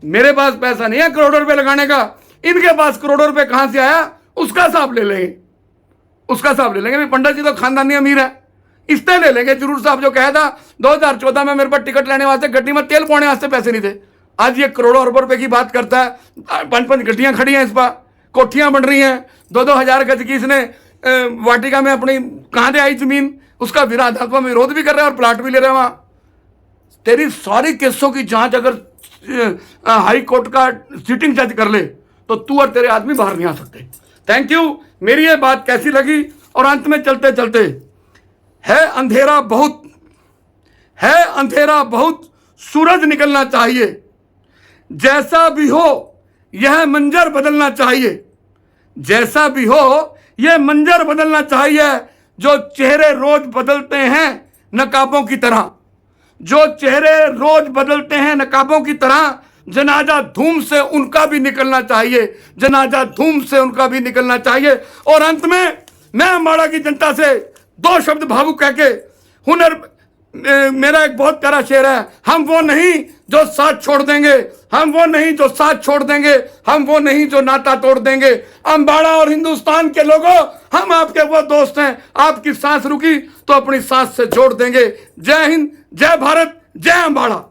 मेरे पास पैसा नहीं है करोड़ों रुपए लगाने का, इनके पास करोड़ों रुपए कहां से आया उसका हिसाब ले लेंगे, उसका हिसाब ले लेंगे। पंडित जी तो खानदानी अमीर है, इससे ले लेंगे। जरूर साहब जो कहा था 2014 में मेरे पास टिकट लेने वास्ते गड्डी में तेल पाने वास्ते पैसे नहीं थे, आज ये करोड़ों अरबों रुपए की बात करता है। 5-5 गड्डियां खड़ी हैं इस पर, कोठियां बन रही हैं, 2-2 हजार गज की इसने वाटिका में अपनी कहां से आई जमीन, उसका विरोध भी कर रहा है और प्लाट भी ले रहे हैं वहां। तेरी सारी केसों की जांच अगर हाई कोर्ट का सिटिंग जज कर ले तो तू और तेरे आदमी बाहर नहीं आ सकते। Thank you. मेरी ये बात कैसी लगी? और अंत में चलते चलते, है अंधेरा बहुत, सूरज निकलना चाहिए, जैसा भी हो यह मंजर बदलना चाहिए, जैसा भी हो यह मंजर बदलना चाहिए। जो चेहरे रोज बदलते हैं नकाबों की तरह, जो चेहरे रोज बदलते हैं नकाबों की तरह, जनाजा धूम से उनका भी निकलना चाहिए, जनाजा धूम से उनका भी निकलना चाहिए। और अंत में मैं अम्बाड़ा की जनता से दो शब्द भावुक कह के, हुनर मेरा एक बहुत प्यारा शेर है, हम वो नहीं जो साथ छोड़ देंगे, हम वो नहीं जो साथ छोड़ देंगे, हम वो नहीं जो नाता तोड़ देंगे। अम्बाड़ा और हिंदुस्तान के लोगों, हम आपके वो दोस्त हैं, आपकी सांस रुकी तो अपनी सांस से जोड़ देंगे। जय हिंद, जय भारत, जय अम्बाड़ा।